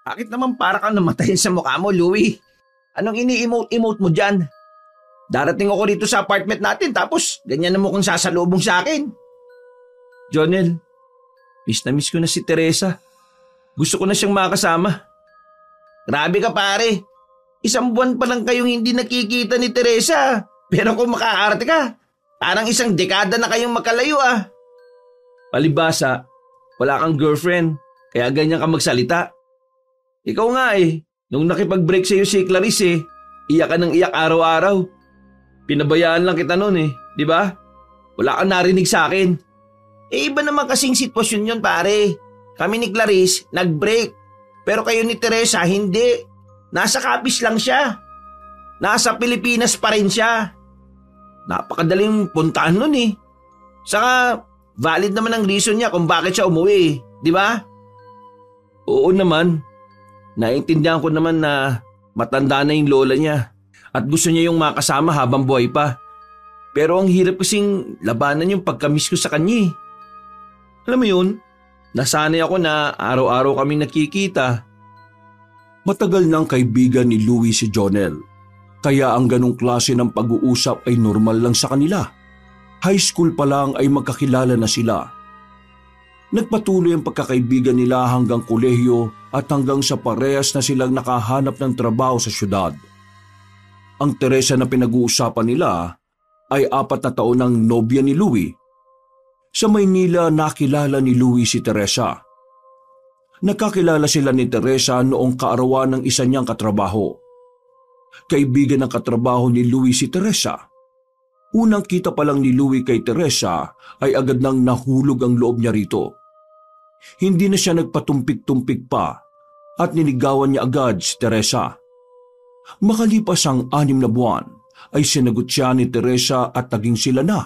Bakit naman para kang namatayin sa mukha mo, Louie? Anong ini-emote-emote mo dyan? Darating ako rito sa apartment natin tapos ganyan na mo kung sasalubong sa akin. Jonel, miss na miss ko na si Teresa. Gusto ko na siyang makasama. Grabe ka pare. 1 buwan pa lang kayong hindi nakikita ni Teresa. Pero kung makaarte ka, parang 1 dekada na kayong magkalayo ah. Palibasa, wala kang girlfriend, kaya ganyan ka magsalita. Ikaw nga nung nakipag-break sa'yo si Clarice iyak ka ng iyak araw-araw. Pinabayaan lang kita noon di ba? Wala kang narinig sa akin. Iba naman kasing sitwasyon yun pare. Kami ni Clarice nag-break, pero kayo ni Teresa hindi. Nasa Capiz lang siya. Nasa Pilipinas pa rin siya. Napakadaling puntahan nun Saka valid naman ang reason niya kung bakit siya umuwi, di ba? Oo naman. Naintindihan ko naman na matanda na yung lola niya at gusto niya yung makasama habang buhay pa. Pero ang hirap kasing labanan yung pagkamiss ko sa kanya. Alam mo yun, nasanay ako na araw-araw kaming nakikita. Matagal ng kaibigan ni Louie si Jonel, kaya ang ganong klase ng pag-uusap ay normal lang sa kanila. High school pa lang ay magkakilala na sila. Nagpatuloy ang pagkakaibigan nila hanggang kolehiyo at hanggang sa parehas na silang nakahanap ng trabaho sa syudad. Ang Teresa na pinag-uusapan nila ay 4 na taon ng nobya ni Louie. Sa Maynila nakilala ni Louie si Teresa. Nakakilala sila ni Teresa noong kaarawan ng isa niyang katrabaho. Kaibigan ng katrabaho ni Louie si Teresa. Unang kita pa lang ni Louie kay Teresa ay agad nang nahulog ang loob niya rito. Hindi na siya nagpatumpik-tumpik pa at niligawan niya agad si Teresa. Makalipas ang 6 na buwan ay sinagot siya ni Teresa at naging sila na.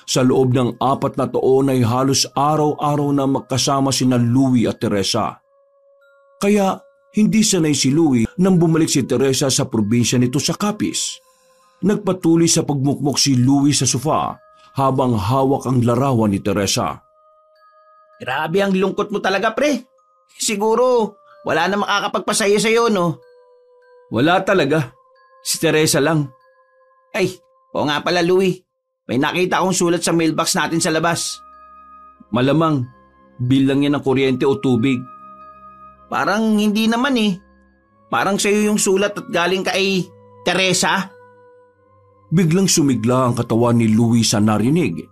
Sa loob ng 4 na taon ay halos araw-araw na magkasama sina Louie at Teresa. Kaya hindi sanay si Louie nang bumalik si Teresa sa probinsya nito sa Capiz. Nagpatuloy sa pagmukmok si Louie sa sofa habang hawak ang larawan ni Teresa. Grabe ang lungkot mo talaga pre. Siguro wala na makakapagpasaya sa'yo no? Wala talaga. Si Teresa lang. Ay, oo nga pala Louie. May nakita akong sulat sa mailbox natin sa labas. Malamang, bill lang yan ng kuryente o tubig. Parang hindi naman Parang sa'yo yung sulat at galing kay Teresa. Biglang sumigla ang katawan ni Louie sa narinig.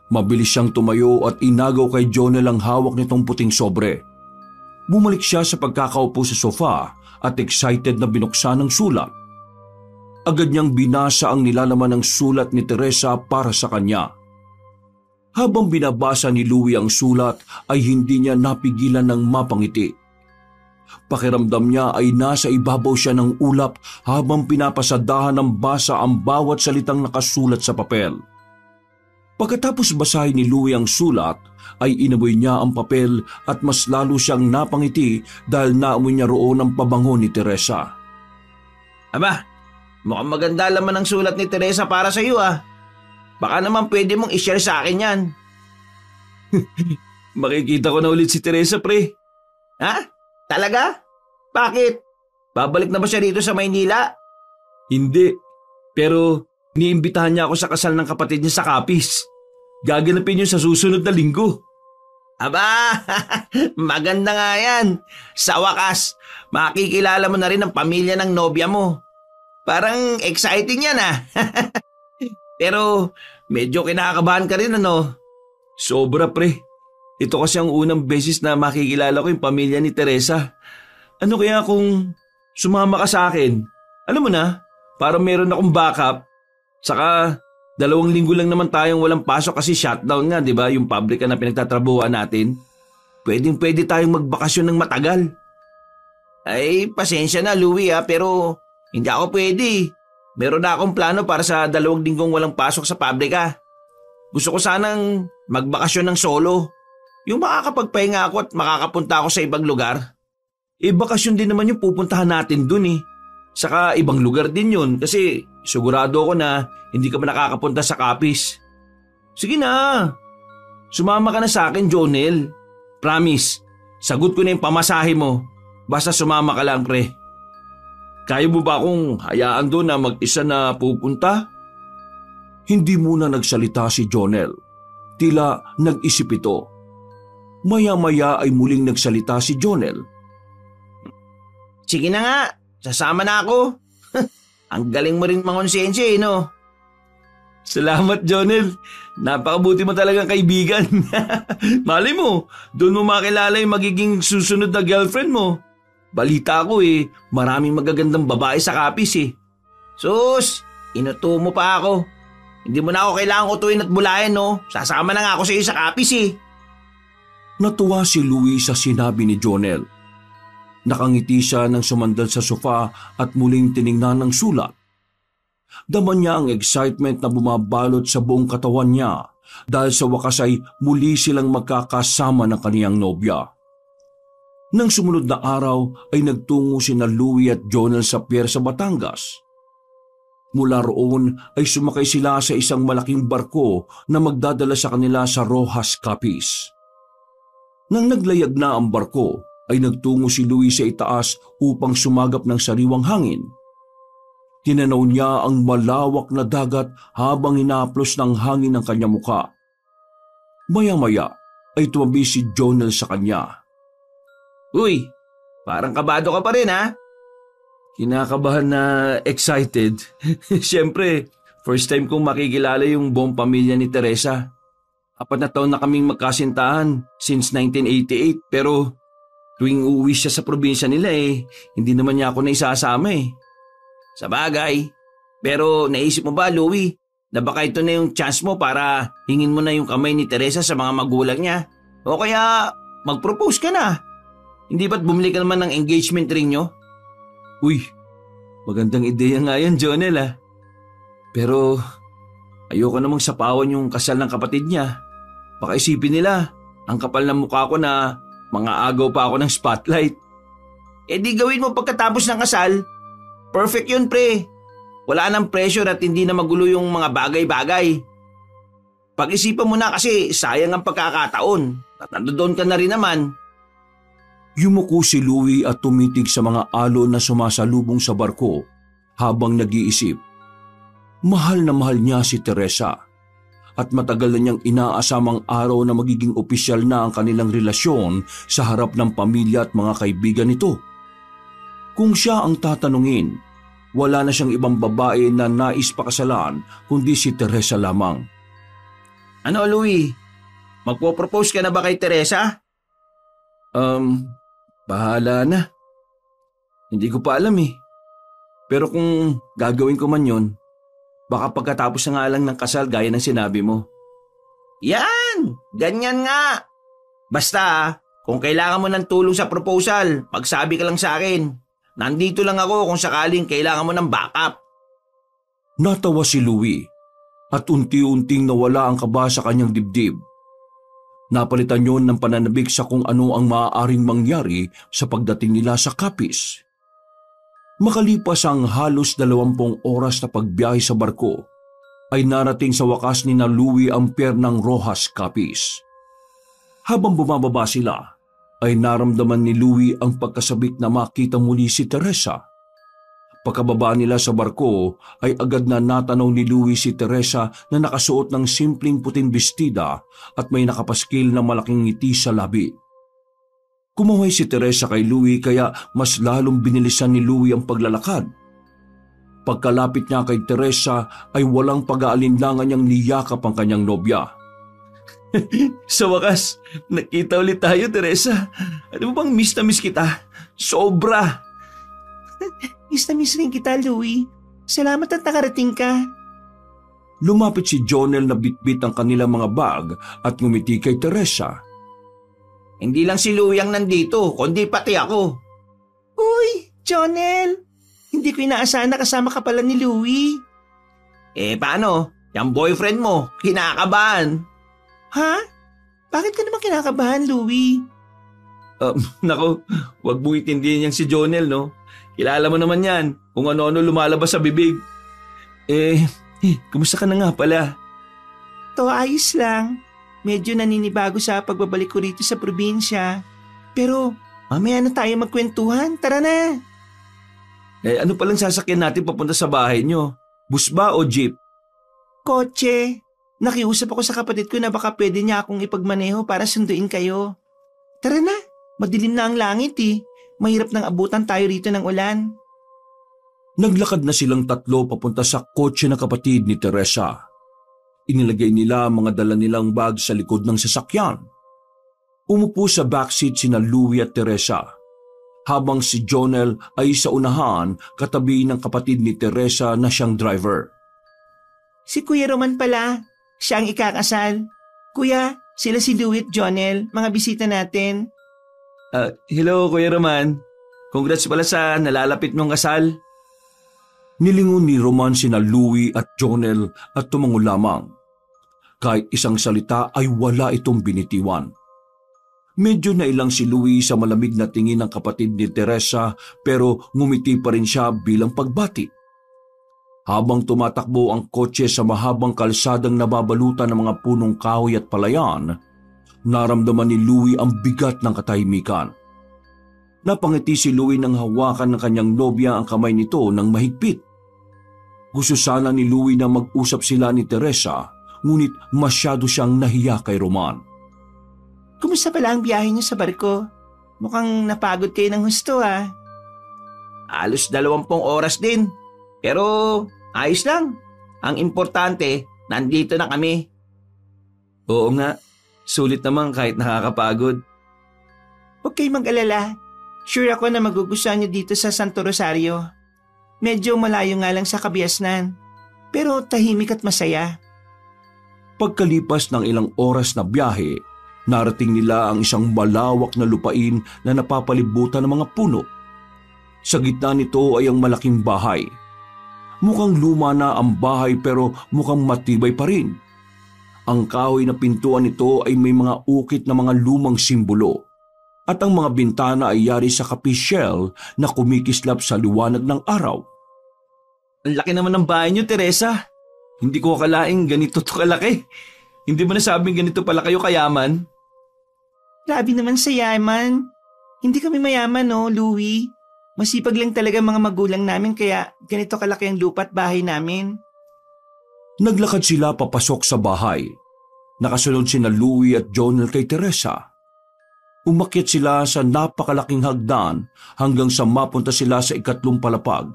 Mabilis siyang tumayo at inagaw kay Jonel ang hawak nitong puting sobre. Bumalik siya sa pagkakaupo sa sofa at excited na binuksan ang sulat. Agad niyang binasa ang nilalaman ng sulat ni Teresa para sa kanya. Habang binabasa ni Louie ang sulat ay hindi niya napigilan ng mapangiti. Pakiramdam niya ay nasa ibabaw siya ng ulap habang pinapasadahan ng basa ang bawat salitang nakasulat sa papel. Pagkatapos basahin ni Louie ang sulat, ay inamoy niya ang papel at mas lalo siyang napangiti dahil naamoy niya roon ang pabango ni Teresa. Aba, mukhang maganda laman ang sulat ni Teresa para sa iyo Baka naman pwede mong i-share sa akin yan. Makikita ko na ulit si Teresa pre. Ha? Talaga? Bakit? Babalik na ba siya rito sa Maynila? Hindi, pero niimbitahan niya ako sa kasal ng kapatid niya sa Capiz. Gaganapin yun sa susunod na linggo. Aba, maganda nga yan. Sa wakas, makikilala mo na rin ang pamilya ng nobya mo. Parang exciting yan Pero medyo kinakabahan ka rin Sobra pre. Ito kasi ang unang beses na makikilala ko yung pamilya ni Teresa. Ano kaya kung sumama ka sa akin? Alam mo na, para meron akong backup. Saka 2 linggo lang naman tayong walang pasok kasi shutdown nga, di ba? Yung pabrika na pinagtatrabuhan natin. Pwedeng-pwede tayong magbakasyon ng matagal. Ay, pasensya na Louie pero hindi ako pwede. Meron na akong plano para sa 2 linggong walang pasok sa pabrika. Gusto ko sanang magbakasyon ng solo. Yung makakapagpahinga ako at makakapunta ako sa ibang lugar. Bakasyon din naman yung pupuntahan natin dun Saka ibang lugar din yun kasi sigurado ako na hindi ka man nakakapunta sa Capiz. Sige na, sumama ka na sa akin Jonel. Promise, sagot ko na yung pamasahe mo. Basta sumama ka lang, pre. Kaya mo ba akong hayaan doon na mag-isa na pupunta? Hindi muna nagsalita si Jonel. Tila nag-isip ito. Maya-maya ay muling nagsalita si Jonel. Sige na nga, sasama na ako. Ang galing mo rin mangonsensya no? Salamat, Jonel. Napakabuti mo talagang kaibigan. Malay mo, doon mo makilala yung magiging susunod na girlfriend mo. Balita ko maraming magagandang babae sa Capiz Sus, inuto mo pa ako. Hindi mo na ako kailangang utuin at bulayan no? Sasama na nga ako sa iyo sa Capiz Natuwa si Louie sa sinabi ni Jonel. Nakangiti siya nang sumandal sa sofa at muling tiningnan ng sulat. Dama niya ang excitement na bumabalot sa buong katawan niya dahil sa wakas ay muli silang magkakasama ng kaniyang nobya. Nang sumunod na araw ay nagtungo sina Louie at Jonel sa pier sa Batangas. Mula roon ay sumakay sila sa isang malaking barko na magdadala sa kanila sa Roxas, Capiz. Nang naglayag na ang barko, ay nagtungo si Louie sa itaas upang sumagap ng sariwang hangin. Tinanaw niya ang malawak na dagat habang hinaplos ng hangin ang kanyang muka. Maya-maya ay tumabi si Jonel sa kanya. Uy, parang kabado ka pa rin ha? Kinakabahan na excited. Siyempre, first time kong makikilala yung buong pamilya ni Teresa. 4 na taon na kaming magkasintahan since 1988 pero tuwing uuwi siya sa probinsya nila hindi naman niya ako naisasama Sa bagay, pero naisip mo ba, Louie, na baka ito na yung chance mo para hingin mo na yung kamay ni Teresa sa mga magulang niya? O kaya mag-propose ka na? Hindi ba't bumili ka naman ng engagement ring nyo? Uy, magandang ideya nga yan, Jonel Pero ayoko namang sapawan yung kasal ng kapatid niya. Baka isipin nila, ang kapal ng mukha ko na mga agaw pa ako ng spotlight. Di gawin mo pagkatapos ng kasal. Perfect yun, pre. Wala nang pressure at hindi na magulo yung mga bagay-bagay. Pag-isipan mo na kasi sayang ang pagkakataon at nandoon ka na rin naman. Yumuko si Louie at tumitig sa mga alon na sumasalubong sa barko habang nag-iisip. Mahal na mahal niya si Teresa at matagal na niyang inaasamang araw na magiging opisyal na ang kanilang relasyon sa harap ng pamilya at mga kaibigan nito. Kung siya ang tatanungin, wala na siyang ibang babae na nais pakasalan kundi si Teresa lamang. Ano, Louie? Magpo-propose ka na ba kay Teresa? Bahala na. Hindi ko pa alam Pero kung gagawin ko man yon, baka pagkatapos na nga lang ng kasal gaya ng sinabi mo. Yan! Ganyan nga! Basta, kung kailangan mo ng tulong sa proposal, magsabi ka lang sa akin. Nandito lang ako kung sakaling kailangan mo ng backup. Natawa si Louie at unti-unting nawala ang kaba sa kanyang dibdib. Napalitan yon ng pananabik sa kung ano ang maaaring mangyari sa pagdating nila sa Capiz. Makalipas ang halos 20 oras na pagbiyahe sa barko, ay narating sa wakas ni na Louie ang pier ng Roxas, Capiz. Habang bumababa sila, ay naramdaman ni Louie ang pagkasabik na makita muli si Teresa. Pagkababa nila sa barko ay agad na natanaw ni Louie si Teresa na nakasuot ng simpleng puting bestida at may nakapaskil na malaking ngiti sa labi. Kumuhay si Teresa kay Louie kaya mas lalong binilisan ni Louie ang paglalakad. Pagkalapit niya kay Teresa ay walang pag-aalinlangan niyang niyakap ang kanyang nobya. Sa wakas, nakita ulit tayo, Teresa. Ano mo bang miss na miss kita? Sobra! Miss na miss rin kita, Louie. Salamat at nakarating ka. Lumapit si Jonel na bitbit ang kanilang mga bag at ngumiti kay Teresa. Hindi lang si Louie ang nandito, kundi pati ako. Uy, Jonel! Hindi ko inaasahan na kasama ka pala ni Louie. Paano? Yung boyfriend mo, kinakabahan. Ha? Bakit ka naman kinakabahan, Louie? Nako, wag mo itindihin yang si Jonel, no? Kilala mo naman yan, kung ano-ano lumalabas sa bibig. Kumusta ka na nga pala? To, ayos lang. Medyo naninibago sa pagbabalik ko rito sa probinsya. Pero Mamaya na tayo magkwentuhan, tara na. Ano palang sasakyan natin papunta sa bahay nyo? Bus ba o jeep? Kotse. Nakiusap ako sa kapatid ko na baka pwede niya akong ipagmaneho para sunduin kayo. Tara na, madilim na ang langit eh. Mahirap nang abutan tayo rito ng ulan. Naglakad na silang tatlo papunta sa kotse ng kapatid ni Teresa. Inilagay nila ang mga dala nilang bag sa likod ng sasakyan. Umupo sa backseat sina Louie at Teresa, habang si Jonel ay sa unahan katabi ng kapatid ni Teresa na siyang driver. Si Kuya Roman pala, siya ang ikakasal. Kuya, sila si Louie at Jonel, mga bisita natin. Hello Kuya Roman, congrats pala sa nalalapit mong kasal. Nilingon ni Roman sina Louie at Jonel at tumango lamang. Kahit isang salita ay wala itong binitiwan. Medyo nailang si Louie sa malamig na tingin ng kapatid ni Teresa pero ngumiti pa rin siya bilang pagbati. Habang tumatakbo ang kotse sa mahabang kalsadang nababalutan ng mga punong kahoy at palayan, naramdaman ni Louie ang bigat ng katahimikan. Napangiti si Louie nang hawakan ng kanyang nobya ang kamay nito ng mahigpit. Gusto sana ni Louie na mag-usap sila ni Teresa, ngunit masyado siyang nahiya kay Roman. Kumusta pala ang biyahe niyo sa barko? Mukhang napagod kayo ng husto ah. Alos 20 oras din. Pero ayos lang. Ang importante, nandito na kami. Oo nga, sulit naman kahit nakakapagod. Huwag kayong mag-alala. Sure ako na magugustuhan niyo dito sa Santo Rosario. Medyo malayo nga lang sa Kabiasnan. Pero tahimik at masaya. Pagkalipas ng ilang oras na biyahe, narating nila ang isang malawak na lupain na napapalibutan ng mga puno. Sa gitna nito ay ang malaking bahay. Mukhang luma na ang bahay pero mukhang matibay pa rin. Ang kahoy na pintuan nito ay may mga ukit na mga lumang simbolo. At ang mga bintana ay yari sa kapisyel na kumikislap sa liwanag ng araw. Ang laki naman ng bahay niyo, Teresa. Hindi ko akalaing ganito to kalaki. Hindi mo nasabing ganito pala kayo kayaman? Grabe naman sa yaman. Hindi kami mayaman no, Louie. Masipag lang talaga mga magulang namin kaya ganito kalaki ang lupa at bahay namin. Naglakad sila papasok sa bahay. Nakasunod sina Louie at Jonel kay Teresa. Umakyat sila sa napakalaking hagdan hanggang sa mapunta sila sa 3 palapag.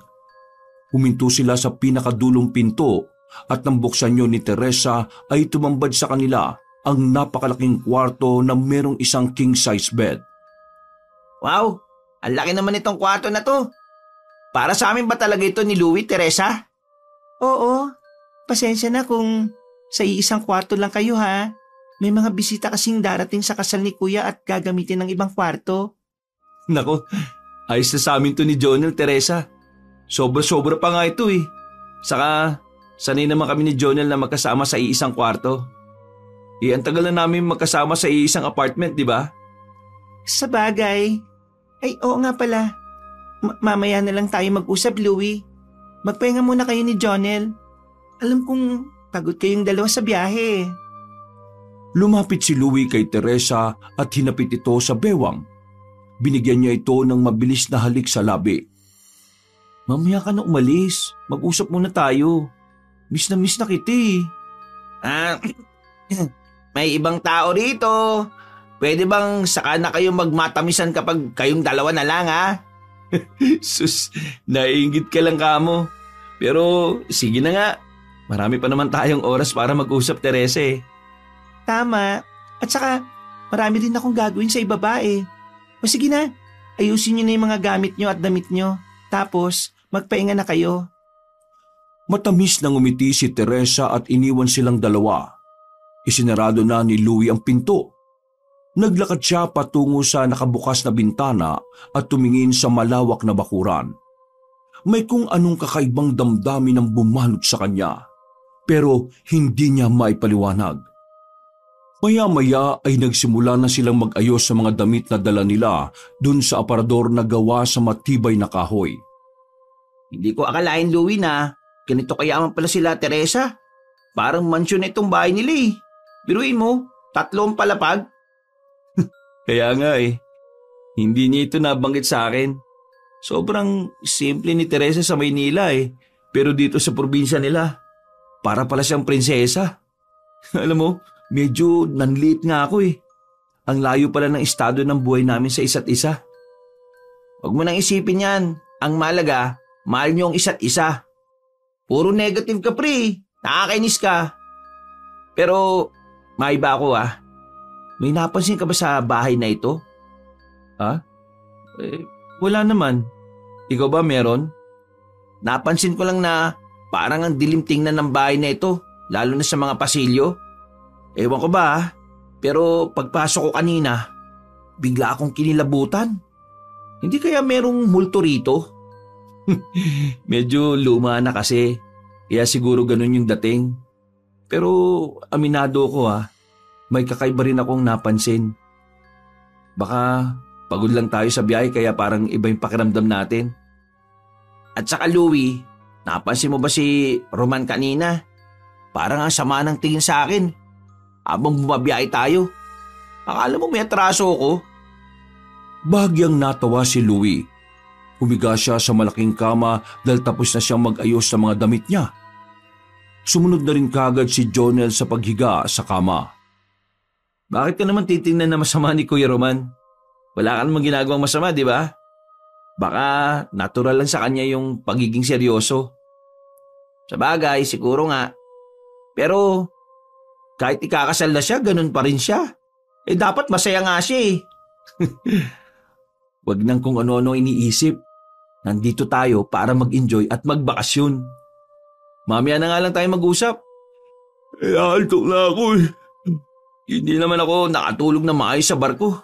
Huminto sila sa pinakadulong pinto at nang buksan yun ni Teresa ay tumambad sa kanila ang napakalaking kwarto na merong isang king-size bed. Wow! Ang laki naman itong kwarto na to. Para sa amin ba talaga ito ni Louie, Teresa? Oo. Pasensya na kung sa iisang kwarto lang kayo ha. May mga bisita kasing darating sa kasal ni Kuya at gagamitin ng ibang kwarto. Nako, ayos na sa amin to ni Jonel, Teresa. Sobra-sobra pa nga ito eh. Saka, sanay naman kami ni Jonel na magkasama sa iisang kwarto. Ang tagal na namin magkasama sa iisang apartment, di ba? Sa bagay. Ay, oo nga pala. Mamaya na lang tayo mag-usap, Louie. Magpahinga muna kayo ni Jonel. Alam kong pagod kayong dalawa sa biyahe. Lumapit si Louie kay Teresa at hinapit ito sa bewang. Binigyan niya ito ng mabilis na halik sa labi. Mamaya ka na umalis. Mag-usap muna tayo. Miss na kita eh. May ibang tao rito. Pwede bang saka na kayo magmatamisan kapag kayong dalawa na lang ha? Sus, naiingit ka lang kamo. Pero sige na nga. Marami pa naman tayong oras para mag-usap, Teresa eh. Tama. At saka marami din akong gagawin sa ibaba eh. O sige na, ayusin niyo na yung mga gamit niyo at damit niyo. Tapos magpahinga na kayo. Matamis na ngumiti si Teresa at iniwan silang dalawa. Isinarado na ni Louie ang pinto. Naglakad siya patungo sa nakabukas na bintana at tumingin sa malawak na bakuran. May kung anong kakaibang damdamin ang bumanot sa kanya, pero hindi niya maipaliwanag. Maya-maya ay nagsimula na silang mag-ayos sa mga damit na dala nila dun sa aparador na gawa sa matibay na kahoy. Hindi ko akalain, Louie, na ganito kayaman pala sila, Teresa. Parang mansyon na itong bahay nila eh. Biruin mo, 3 palapag. Kaya nga eh. Hindi niya ito nabanggit sa akin. Sobrang simple ni Teresa sa Maynila pero dito sa probinsya nila, para pala siyang prinsesa. Alam mo, medyo nanliit nga ako Ang layo pala ng estado ng buhay namin sa isa't isa. Huwag mo nang isipin yan. Ang malaga, mahal niyo ang isa't isa. Puro negative ka pre, nakakainis ka. Pero, maiba ako May napansin ka ba sa bahay na ito? Ha? Wala naman. Ikaw ba meron? Napansin ko lang na parang ang dilim tingnan ng bahay na ito, lalo na sa mga pasilyo. Ewan ko ba pero pagpasok ko kanina, bigla akong kinilabutan. Hindi kaya merong multo rito? Medyo luma na kasi, kaya siguro ganun yung dating. Pero aminado ko may kakaiba rin akong napansin. Baka pagod lang tayo sa biyahe kaya parang iba yung pakiramdam natin. At saka Louie, napansin mo ba si Roman kanina? Parang ang sama ng tingin sa akin habang bumabiyahe tayo. Akala mo may atraso ko? Bahagyang natawa si Louie. Humiga siya sa malaking kama dahil tapos na siyang mag-ayos sa mga damit niya. Sumunod na rin kagad si Jonel sa paghiga sa kama. Bakit ka naman titingnan na masama ni Kuya Roman? Wala ka namang ginagawang masama, di ba? Baka natural lang sa kanya yung pagiging seryoso. Sa bagay, siguro nga. Pero kahit ikakasal na siya, ganun pa rin siya. Dapat masaya nga siya Wag nang kung ano-ano iniisip. Nandito tayo para mag-enjoy at magbakasyon. Mamaya na nga lang tayo mag-usap. Altok na ako Hindi naman ako nakatulog na maayos sa barko.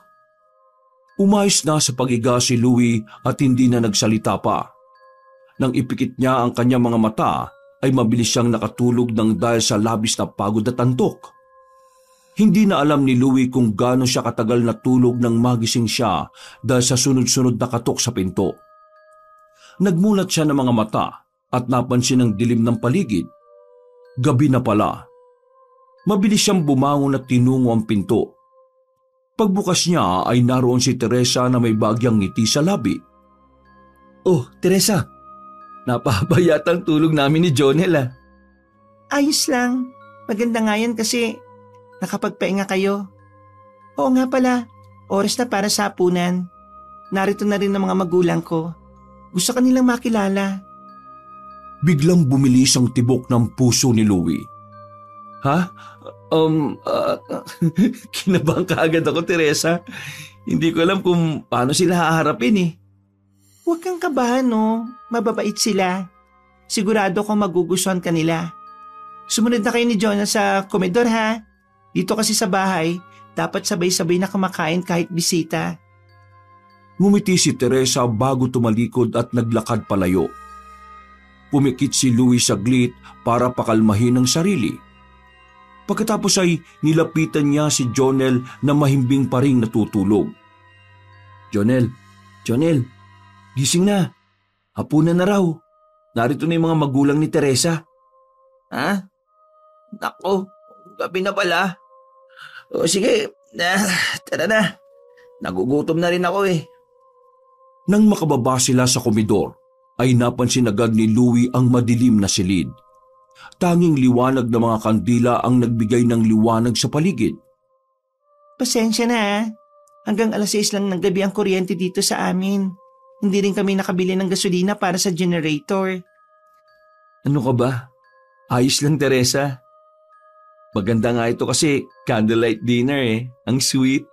Umayos na sa paghiga si Louie at hindi na nagsalita pa. Nang ipikit niya ang kanyang mga mata, ay mabilis siyang nakatulog ng dahil sa labis na pagod at antok. Hindi na alam ni Louie kung gaano siya katagal natulog nang magising siya dahil sa sunod-sunod na katok sa pinto. Nagmulat siya ng mga mata at napansin ang dilim ng paligid. Gabi na pala. Mabilis siyang bumangon at tinungo ang pinto. Pagbukas niya ay naroon si Teresa na may bagyang ngiti sa labi. Oh, Teresa. Napapayat ang tulog namin ni Jonel Ayos lang. Maganda nga yan kasi nakapagpahinga kayo. Oo nga pala, oras na para sa hapunan. Narito na rin ang mga magulang ko. Gusto kanilang makilala. Biglang bumilis ang tibok ng puso ni Louie. Ha? Kinabahan ka agad ako, Teresa. Hindi ko alam kung paano sila haharapin Huwag kang kabahan mababait sila. Sigurado kong magugustuhan ka nila. Sumunod na kayo ni Jonah sa komedor ha. Dito kasi sa bahay, dapat sabay-sabay na kumakain kahit bisita. Ngumiti si Teresa bago tumalikod at naglakad palayo. Pumikit si Louie saglit para pakalmahin ang sarili. Pagkatapos ay nilapitan niya si Jonel na mahimbing pa ring natutulog. Jonel, gising na. Hapunan na raw. Narito na yung mga magulang ni Teresa. Ha? Nako, gabi na pala. O sige, tara na. Nagugutom na rin ako Nang makababa sila sa komedor, ay napansin agad ni Louie ang madilim na silid. Tanging liwanag ng mga kandila ang nagbigay ng liwanag sa paligid. Pasensya na Hanggang 6:00 lang ng gabi ang kuryente dito sa amin. Hindi rin kami nakabili ng gasolina para sa generator. Ano ka ba? Ayos lang, Teresa. Maganda nga ito kasi candlelight dinner Ang sweet.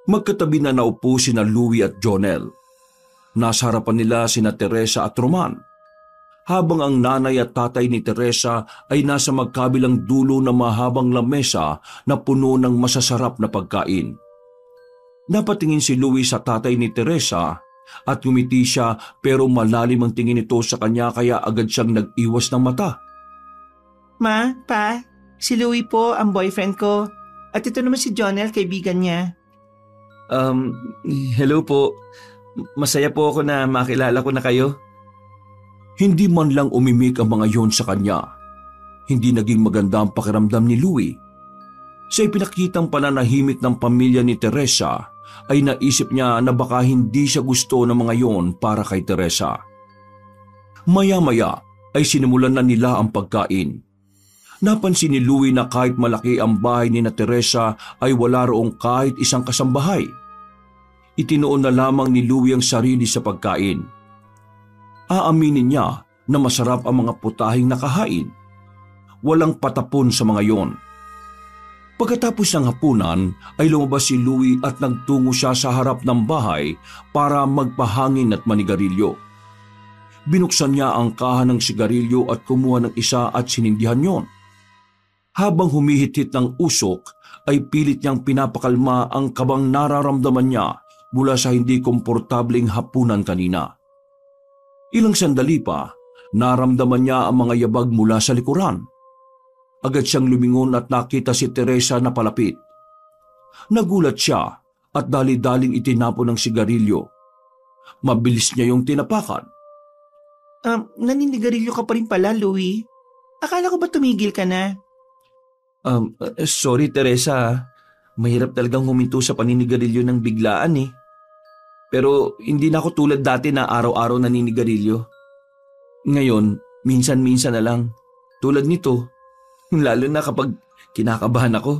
Magkatabi na naupo sina Louie at Jonel. Nasa harapan nila sina Teresa at Roman. Habang ang nanay at tatay ni Teresa ay nasa magkabilang dulo ng mahabang lamesa na puno ng masasarap na pagkain. Napatingin si Louie sa tatay ni Teresa at ngumiti siya pero malalim ang tingin nito sa kanya kaya agad siyang nag-iwas ng mata. Ma, Pa, si Louie po ang boyfriend ko at ito naman si Jonel, kaibigan niya. Hello po. Masaya po ako na makilala ko na kayo. Hindi man lang umimik ang mga yon sa kanya. Hindi naging maganda ang pakiramdam ni Louie. Sa ipinakitang pananahimik ng pamilya ni Teresa, ay naisip niya na baka hindi siya gusto ng mga yon para kay Teresa. Maya-maya ay sinimulan na nila ang pagkain. Napansin ni Louie na kahit malaki ang bahay ni na Teresa ay wala roong kahit isang kasambahay. Itinoon na lamang ni Louie ang sarili sa pagkain. Aaminin niya na masarap ang mga putahing nakahain. Walang patapon sa mga yon. Pagkatapos ng hapunan ay lumabas si Louie at nagtungo siya sa harap ng bahay para magpahangin at manigarilyo. Binuksan niya ang kaha ng sigarilyo at kumuha ng isa at sinindihan yon. Habang humihit-hit ng usok ay pilit niyang pinapakalma ang kabang nararamdaman niya mula sa hindi komportableng hapunan kanina. Ilang sandali pa, naramdaman niya ang mga yabag mula sa likuran. Agad siyang lumingon at nakita si Teresa na palapit. Nagulat siya at dali-daling itinapon ng sigarilyo. Mabilis niya yung tinapakan. Naninigarilyo ka pa rin pala, Louie. Akala ko ba tumigil ka na? Sorry Teresa. Mahirap talagang huminto sa paninigarilyo ng biglaan eh. Pero hindi na ako tulad dati na araw-araw naninigarilyo. Ngayon, minsan-minsan na lang. Tulad nito. Lalo na kapag kinakabahan ako.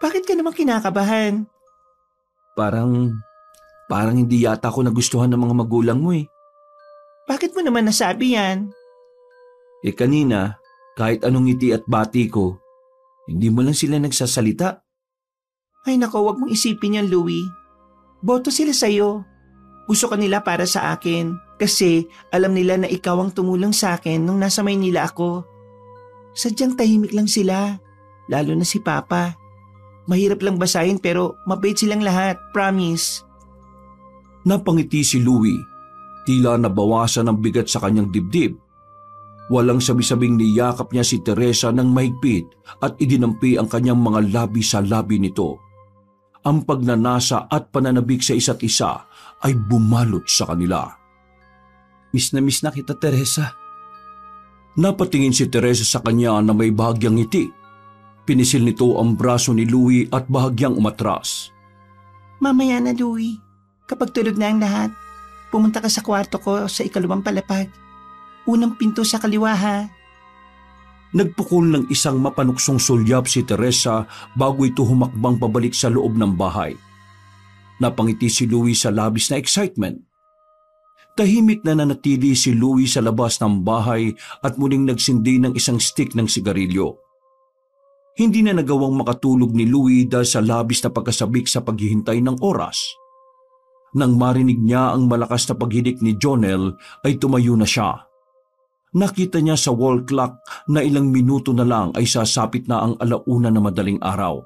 Bakit ka naman kinakabahan? Parang hindi yata ako nagustuhan ng mga magulang mo eh. Bakit mo naman nasabi yan? Kanina, kahit anong ngiti at bati ko, hindi mo lang sila nagsasalita. Ay nako, wag mong isipin yan, Louie. Boto sila sa'yo. Gusto ka nila para sa akin kasi alam nila na ikaw ang tumulong sa akin nung nasa Maynila ako. Sadyang tahimik lang sila, lalo na si Papa. Mahirap lang basahin pero mabait silang lahat, promise. Napangiti si Louie, tila nabawasan ang bigat sa kanyang dibdib. Walang sabi-sabing niyakap niya si Teresa ng mahigpit at idinampi ang kanyang mga labi sa labi nito. Ang pagnanasa at pananabik sa isa't isa ay bumalot sa kanila. Miss na kita, Teresa. Napatingin si Teresa sa kanya na may bahagyang ngiti. Pinisil nito ang braso ni Louie at bahagyang umatras. Mamaya na, Louie. Kapag tulog na ang lahat, pumunta ka sa kwarto ko sa ikalawang palapag. Unang pinto sa kaliwa, ha? Nagpukol ng isang mapanuksong sulyap si Teresa bago ito humakbang pabalik sa loob ng bahay. Napangiti si Louie sa labis na excitement. Tahimik na nanatili si Louie sa labas ng bahay at muling nagsindi ng isang stick ng sigarilyo. Hindi na nagawang makatulog ni Louie dahil sa labis na pagkasabik sa paghihintay ng oras. Nang marinig niya ang malakas na paghidik ni Jonel ay tumayo na siya. Nakita niya sa wall clock na ilang minuto na lang ay sasapit na ang 1:00 na madaling araw.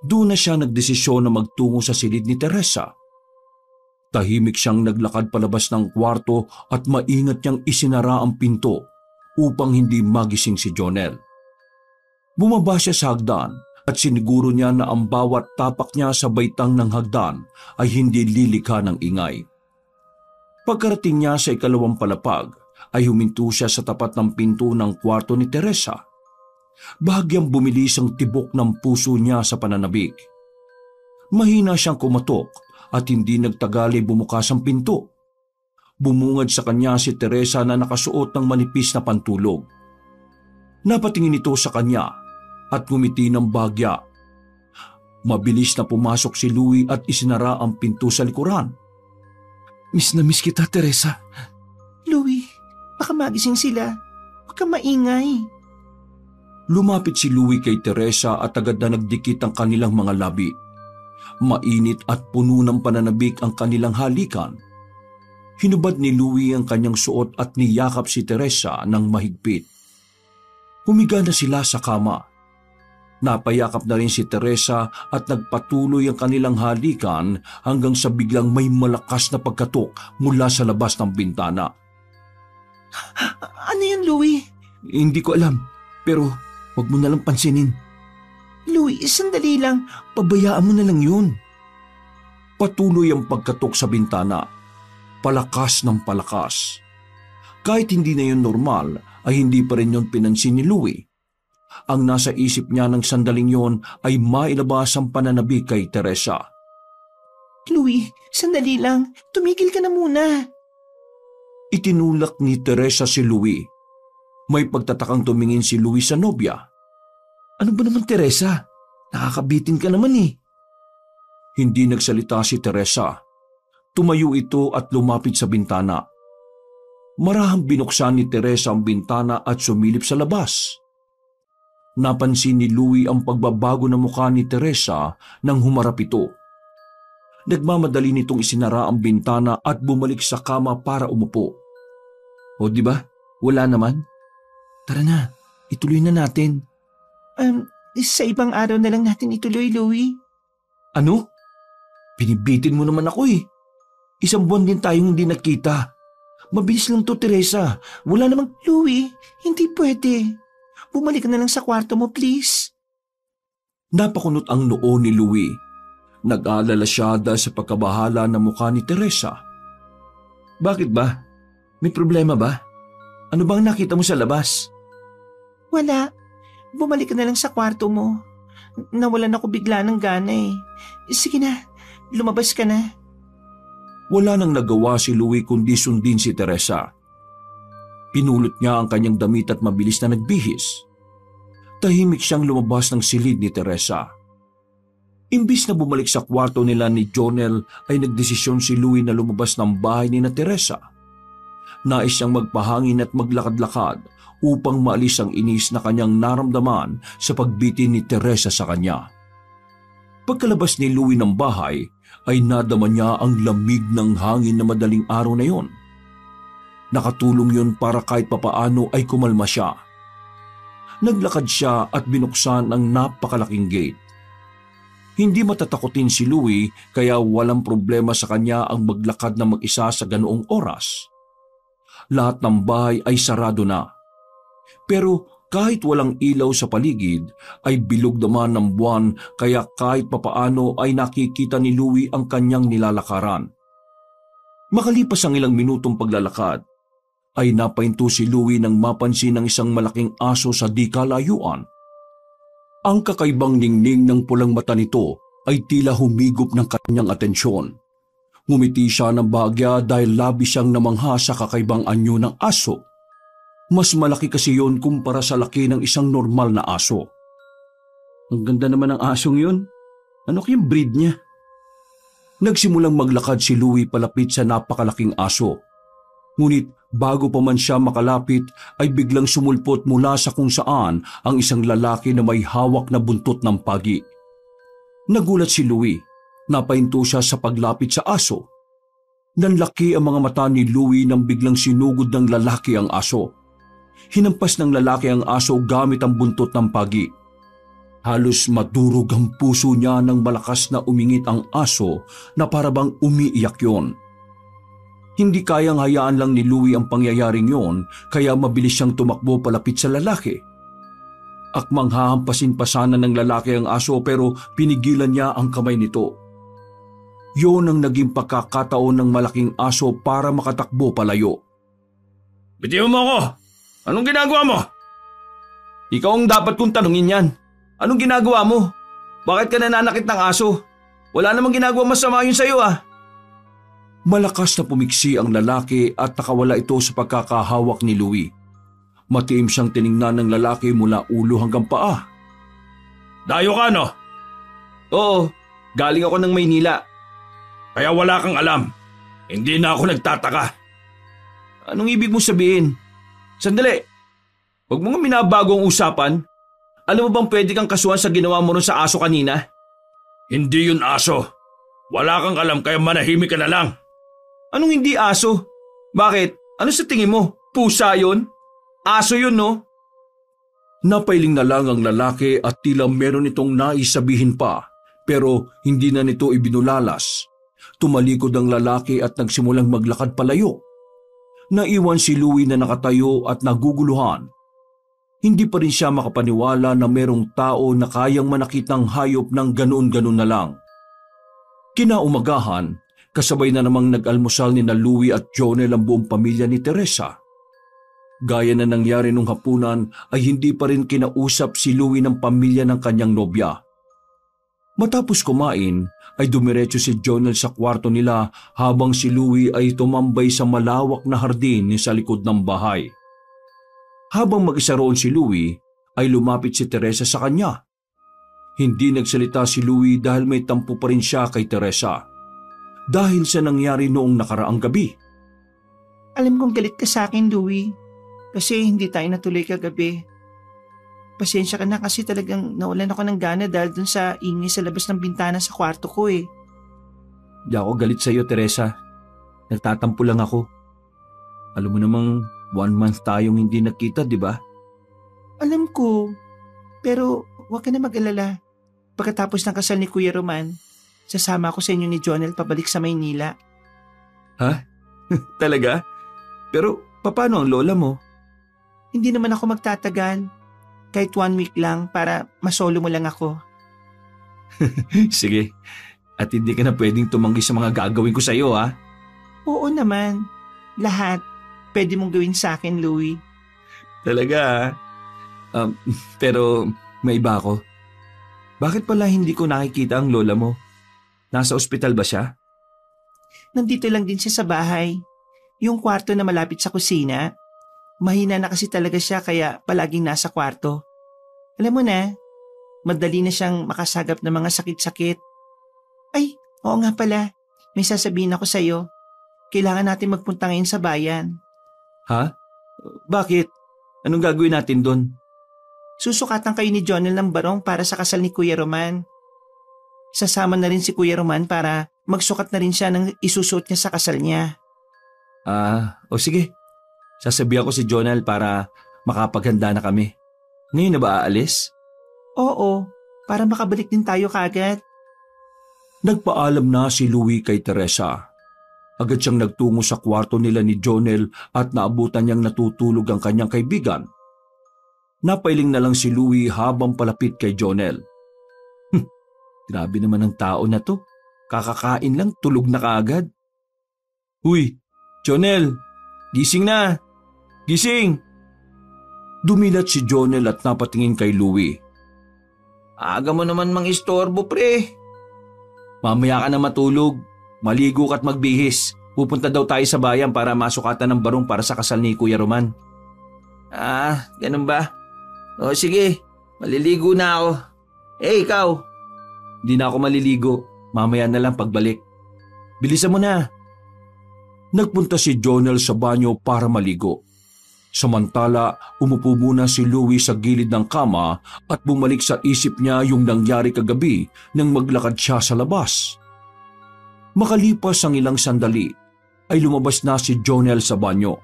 Doon na siya nagdesisyon na magtungo sa silid ni Teresa. Tahimik siyang naglakad palabas ng kwarto at maingat niyang isinara ang pinto upang hindi magising si Jonel. Bumaba siya sa hagdan at siniguro niya na ang bawat tapak niya sa baitang ng hagdan ay hindi lilikha ng ingay. Pagkarating niya sa ikalawang palapag, ay huminto siya sa tapat ng pinto ng kwarto ni Teresa. Bahagyang bumilis ang tibok ng puso niya sa pananabik. Mahina siyang kumatok at hindi nagtagal ay bumukas ang pinto. Bumungad sa kanya si Teresa na nakasuot ng manipis na pantulog. Napatingin ito sa kanya at ngumiti ng bahagya. Mabilis na pumasok si Louie at isinara ang pinto sa likuran. Miss na miss kita, Teresa. Louie, baka magising sila. Huwag kang maingay. Lumapit si Louie kay Teresa at agad na nagdikit ang kanilang mga labi. Mainit at puno ng pananabik ang kanilang halikan. Hinubad ni Louie ang kanyang suot at niyakap si Teresa ng mahigpit. Humiga na sila sa kama. Napayakap na rin si Teresa at nagpatuloy ang kanilang halikan hanggang sa biglang may malakas na pagkatok mula sa labas ng bintana. Ano yun, Louie? Hindi ko alam, pero huwag mo nalang pansinin. Louie, sandali lang. Pabayaan mo na lang yun. Patuloy ang pagkatok sa bintana. Palakas ng palakas. Kahit hindi na yun normal, ay hindi pa rin yun pinansin ni Louie. Ang nasa isip niya ng sandaling yon ay mailabas ang pananabik kay Teresa. Louie, sandali lang. Tumigil ka na muna. Itinulak ni Teresa si Louie. May pagtatakang tumingin si Louie sa nobya. Ano ba naman, Teresa? Nakakabitin ka naman eh. Hindi nagsalita si Teresa. Tumayo ito at lumapit sa bintana. Marahang binuksan ni Teresa ang bintana at sumilip sa labas. Napansin ni Louie ang pagbabago ng mukha ni Teresa nang humarap ito. Nagmamadali nitong isinara ang bintana at bumalik sa kama para umupo. O di ba? Wala naman. Tara na, ituloy na natin. Sa ibang araw na lang natin ituloy, Louie. Ano? Binibitin mo naman ako eh. 1 buwan din tayong hindi nagkita. Mabilis lang to, Teresa. Wala namang... Louie, hindi pwede. Bumalik ka na lang sa kwarto mo, please. Napakunot ang noo ni Louie. Nag-aalala siya dahil sa pagkabahala ng mukha ni Teresa. Bakit ba? May problema ba? Ano bang nakita mo sa labas? Wala. Bumalik ka na lang sa kwarto mo. Nawalan ako bigla ng gana eh. Sige na, lumabas ka na. Wala nang nagawa si Louie kundi sundin si Teresa. Pinulot niya ang kanyang damit at mabilis na nagbihis. Tahimik siyang lumabas ng silid ni Teresa. Imbis na bumalik sa kwarto nila ni Jonel ay nagdesisyon si Louie na lumabas ng bahay ni na Teresa. Nais siyang magpahangin at maglakad-lakad upang maalis ang inis na kanyang naramdaman sa pagbitin ni Teresa sa kanya. Pagkalabas ni Louie ng bahay ay nadama niya ang lamig ng hangin na madaling araw na yon. Nakatulong yun para kahit papaano ay kumalma siya. Naglakad siya at binuksan ang napakalaking gate. Hindi matatakotin si Louie kaya walang problema sa kanya ang maglakad na mag-isa sa ganoong oras. Lahat ng bahay ay sarado na. Pero kahit walang ilaw sa paligid ay bilog naman ng buwan kaya kahit papaano ay nakikita ni Louie ang kanyang nilalakaran. Makalipas ang ilang minutong paglalakad, ay napahinto si Louie nang mapansin ng isang malaking aso sa di kalayuan. Ang kakaibang ningning ng pulang mata nito ay tila humigop ng kanyang atensyon. Ngumiti siya ng bahagya dahil labis siyang namangha sa kakaibang anyo ng aso. Mas malaki kasi yon kumpara sa laki ng isang normal na aso. Ang ganda naman ng asong yun. Ano kayang breed niya? Nagsimulang maglakad si Louie palapit sa napakalaking aso. Ngunit bago pa man siya makalapit ay biglang sumulpot mula sa kung saan ang isang lalaki na may hawak na buntot ng pagi. Nagulat si Louie. Napahinto siya sa paglapit sa aso. Nanlaki ang mga mata ni Louie nang biglang sinugod ng lalaki ang aso. Hinampas ng lalaki ang aso gamit ang buntot ng pagi. Halos madurog ang puso niya nang malakas na umingit ang aso na parabang umiiyak yon. Hindi kayang hayaan lang ni Louie ang pangyayaring yon kaya mabilis siyang tumakbo palapit sa lalaki. Akmang hahampasin pa sana ng lalaki ang aso pero pinigilan niya ang kamay nito. Yon ang naging pagkakataon ng malaking aso para makatakbo palayo. Bitiwan mo ako! Anong ginagawa mo? Ikaw ang dapat kong tanungin yan. Anong ginagawa mo? Bakit ka nananakit ng aso? Wala namang ginagawa masama yun sa'yo ah. Malakas na pumiksi ang lalaki at nakawala ito sa pagkakahawak ni Louie. Matiim siyang tiningnan ng lalaki mula ulo hanggang paa. Dayo ka no? Oo, galing ako ng Maynila. Kaya wala kang alam. Hindi na ako nagtataka. Anong ibig mo sabihin? Sandali, huwag mo nga minabago ang usapan. Alam mo bang pwede kang kasuhan sa ginawa mo ron sa aso kanina? Hindi yun aso. Wala kang alam kaya manahimik ka na lang. Anong hindi aso? Bakit? Ano sa tingin mo? Pusa yun? Aso yun no? Napailing na lang ang lalaki at tila meron itong naisabihin pa pero hindi na nito ibinulalas. Tumalikod ang lalaki at nagsimulang maglakad palayo. Naiwan si Louie na nakatayo at naguguluhan. Hindi pa rin siya makapaniwala na merong tao na kayang manakit ng hayop ng ganoon-ganoon na lang. Kinaumagahan, kasabay na namang nag-almusal ni na Louie at Jonel ang buong pamilya ni Teresa. Gaya na nangyari nung hapunan ay hindi pa rin kinausap si Louie ng pamilya ng kanyang nobya. Matapos kumain ay dumiretso si Jonel sa kwarto nila habang si Louie ay tumambay sa malawak na hardin sa likod ng bahay. Habang mag-isa roon si Louie ay lumapit si Teresa sa kanya. Hindi nagsalita si Louie dahil may tampo pa rin siya kay Teresa dahil sa nangyari noong nakaraang gabi. Alam kong galit ka sa akin, Louie, kasi hindi tayo natuloy kagabi. Pasensya ka na kasi talagang nawalan ako ng gana dahil dun sa ingay sa labas ng bintana sa kwarto ko eh. Di ako galit sa iyo, Teresa. Nagtatampo lang ako. Alam mo namang 1 month tayong hindi nakita, di ba? Alam ko, pero huwag ka na mag-alala. Pagkatapos ng kasal ni Kuya Roman, sasama ako sa inyo ni Jonel pabalik sa Maynila. Ha? Talaga? Pero paano ang lola mo? Hindi naman ako magtatagal. Kahit 1 week lang para masolo mo lang ako. Sige. At hindi ka na pwedeng tumanggi sa mga gagawin ko sa iyo, ha? Oo naman. Lahat. Pwede mong gawin sa akin, Louie. Talaga, ha? Pero may iba ako. Bakit pala hindi ko nakikita ang lola mo? Nasa ospital ba siya? Nandito lang din siya sa bahay. Yung kwarto na malapit sa kusina. Mahina na kasi talaga siya kaya palaging nasa kwarto. Alam mo na, madali na siyang makasagap ng mga sakit-sakit. Ay, oo nga pala. May sasabihin ako sa'yo. Kailangan natin magpunta ngayon sa bayan. Ha? Bakit? Anong gagawin natin doon? Susukatan kayo ni Jonel ng barong para sa kasal ni Kuya Roman. Sasama na rin si Kuya Roman para magsukat na rin siya ng isusuot niya sa kasal niya. O sige. Sasabihan ko si Jonel para makapaghanda na kami. Ngayon na ba aalis? Oo, para makabalik din tayo kagad. Nagpaalam na si Louie kay Teresa. Agad siyang nagtungo sa kwarto nila ni Jonel at naabutan niyang natutulog ang kanyang kaibigan. Napailing na lang si Louie habang palapit kay Jonel. Grabe naman ang tao na to. Kakakain lang, tulog na kaagad. Uy, Jonel, gising na! Gising! Dumilat si Jonel at napatingin kay Louie. Aga mo naman mang-istorbo, pre. Mamaya ka na matulog. Maligo ka at magbihis. Pupunta daw tayo sa bayan para masukatan ng barong para sa kasal ni Kuya Roman. Ganun ba? O sige, maliligo na ako. Ikaw? Di na ako maliligo. Mamaya na lang pagbalik. Bilisan mo na. Nagpunta si Jonel sa banyo para maligo. Samantala, umupo muna si Louie sa gilid ng kama at bumalik sa isip niya yung nangyari kagabi nang maglakad siya sa labas. Makalipas ang ilang sandali, ay lumabas na si Jonel sa banyo.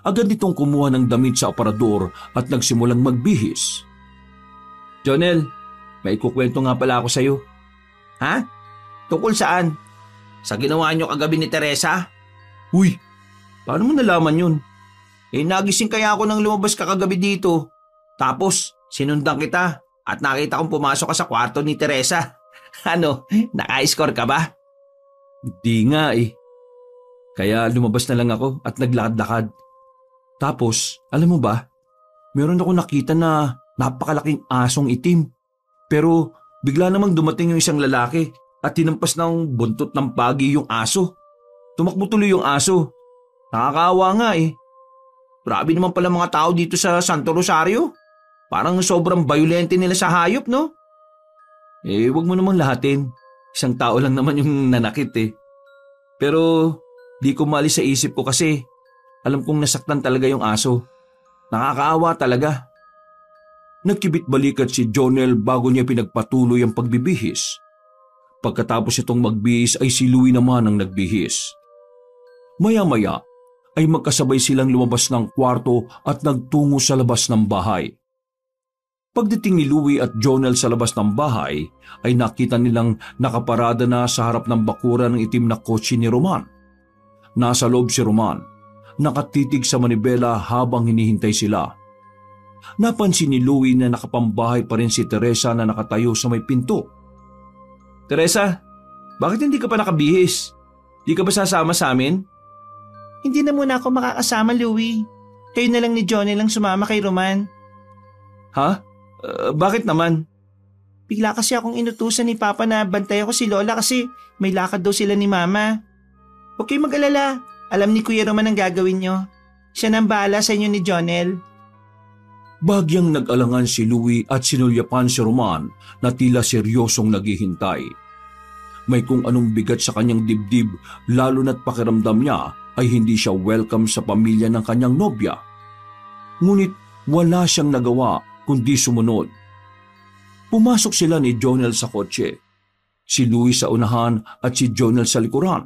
Agad nitong kumuha ng damit sa aparador at nagsimulang magbihis. Jonel, may ikukwento nga pala ako sa'yo. Ha? Tungkol saan? Sa ginawa niyo kagabi ni Teresa? Uy, paano mo nalaman yun? Nagising kaya ako nang lumabas ka kagabi dito. Tapos, sinundan kita at nakita kong pumasok ka sa kwarto ni Teresa. Ano, naka-score ka ba? Di nga eh. Kaya lumabas na lang ako at naglakad-lakad. Tapos, alam mo ba, meron ako nakita na napakalaking asong itim. Pero bigla namang dumating yung isang lalaki at tinampas ng buntot ng pagi yung aso. Tumakbo tuloy yung aso. Nakakaawa nga eh. Grabe naman pala mga tao dito sa Santo Rosario. Parang sobrang violente nila sa hayop, no? Wag mo namang lahatin. Isang tao lang naman yung nanakit eh. Pero di ko maalis sa isip ko kasi alam kong nasaktan talaga yung aso. Nakakaawa talaga. Nagkibit balikat si Jonel bago niya pinagpatuloy ang pagbibihis. Pagkatapos itong magbihis ay si Louie naman ang nagbihis. Maya-maya ay magkasabay silang lumabas ng kwarto at nagtungo sa labas ng bahay. Pagdating ni Louie at Jonel sa labas ng bahay ay nakita nilang nakaparada na sa harap ng bakuran ng itim na kotse ni Roman. Nasa loob si Roman, nakatitig sa manibela habang hinihintay sila. Napansin ni Louie na nakapambahay pa rin si Teresa na nakatayo sa may pinto. Teresa, bakit hindi ka pa nakabihis? Di ka ba sasama sa amin? Hindi na muna ako makakasama, Louie. Kayo na lang ni Johnny lang sumama kay Roman. Ha? Bakit naman? Bigla kasi akong inutusan ni Papa na bantayan ko si Lola kasi may lakad daw sila ni Mama. Huwag kayong mag-alala. Alam ni Kuya Roman ang gagawin nyo. Siya nang bahala sa inyo ni Jonel. Bagyang nag-alangan si Louie at sinulyapan si Roman na tila seryosong naghihintay. May kung anong bigat sa kanyang dibdib lalo na't pakiramdam niya ay hindi siya welcome sa pamilya ng kanyang nobya. Ngunit wala siyang nagawa kundi sumunod. Pumasok sila ni Jonel sa kotse. Si Louie sa unahan at si Jonel sa likuran.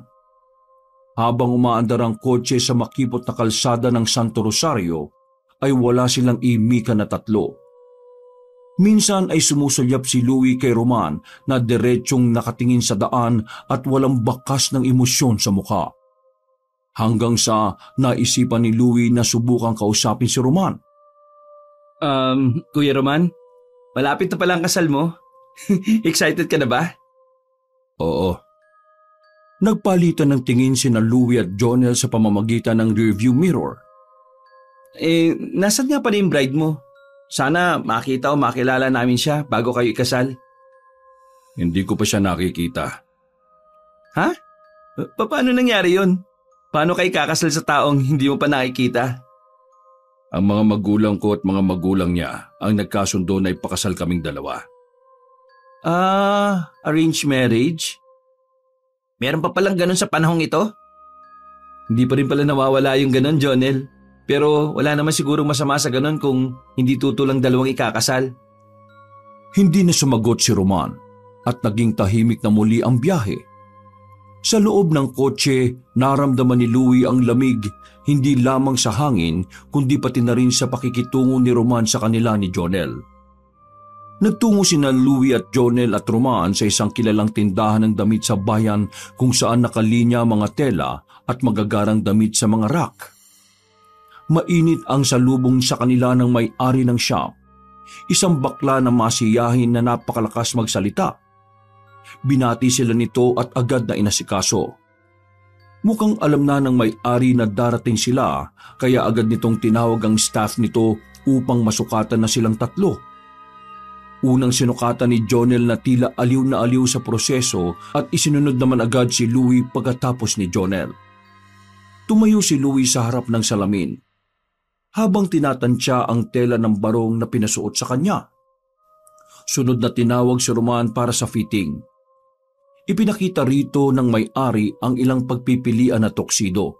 Habang umaandar ang kotse sa makipot na kalsada ng Santo Rosario, ay wala silang imika na tatlo. Minsan ay sumusulyap si Louie kay Roman na diretsyong nakatingin sa daan at walang bakas ng emosyon sa mukha. Hanggang sa naisipan ni Louie na subukang kausapin si Roman. Kuya Roman, malapit na pala ang kasal mo. Excited ka na ba? Oo. Nagpalitan ng tingin sina Louie at Jonel sa pamamagitan ng rearview mirror. Nasaan nga pala yung bride mo? Sana makita o makilala namin siya bago kayo ikasal. Hindi ko pa siya nakikita. Ha? Paano nangyari yun? Paano kayo kakasal sa taong hindi mo pa nakikita? Ang mga magulang ko at mga magulang niya ang nagkasundo na ipakasal kaming dalawa. Arranged marriage? Meron pa palang ganun sa panahong ito? Hindi pa rin pala nawawala yung ganun, Jonel. Pero wala naman sigurong masama sa ganun kung hindi tutulang dalawang ikakasal. Hindi na sumagot si Roman at naging tahimik na muli ang biyahe. Sa loob ng kotse, naramdaman ni Louie ang lamig hindi lamang sa hangin kundi pati na rin sa pakikitungo ni Roman sa kanila ni Jonel. Nagtungo sina Louie at Jonel at Roman sa isang kilalang tindahan ng damit sa bayan kung saan nakalinya mga tela at magagarang damit sa mga rack. Mainit ang salubong sa kanila ng may-ari ng shop, isang bakla na masiyahin na napakalakas magsalita. Binati sila nito at agad na inasikaso. Mukhang alam na ng may-ari na darating sila kaya agad nitong tinawag ang staff nito upang masukatan na silang tatlo. Unang sinukatan ni Jonel na tila aliw na aliw sa proseso at isinunod naman agad si Louie pagkatapos ni Jonel. Tumayo si Louie sa harap ng salamin habang tinatansya ang tela ng barong na pinasuot sa kanya. Sunod na tinawag si Roman para sa fitting. Ipinakita rito ng may-ari ang ilang pagpipilian na tuxedo.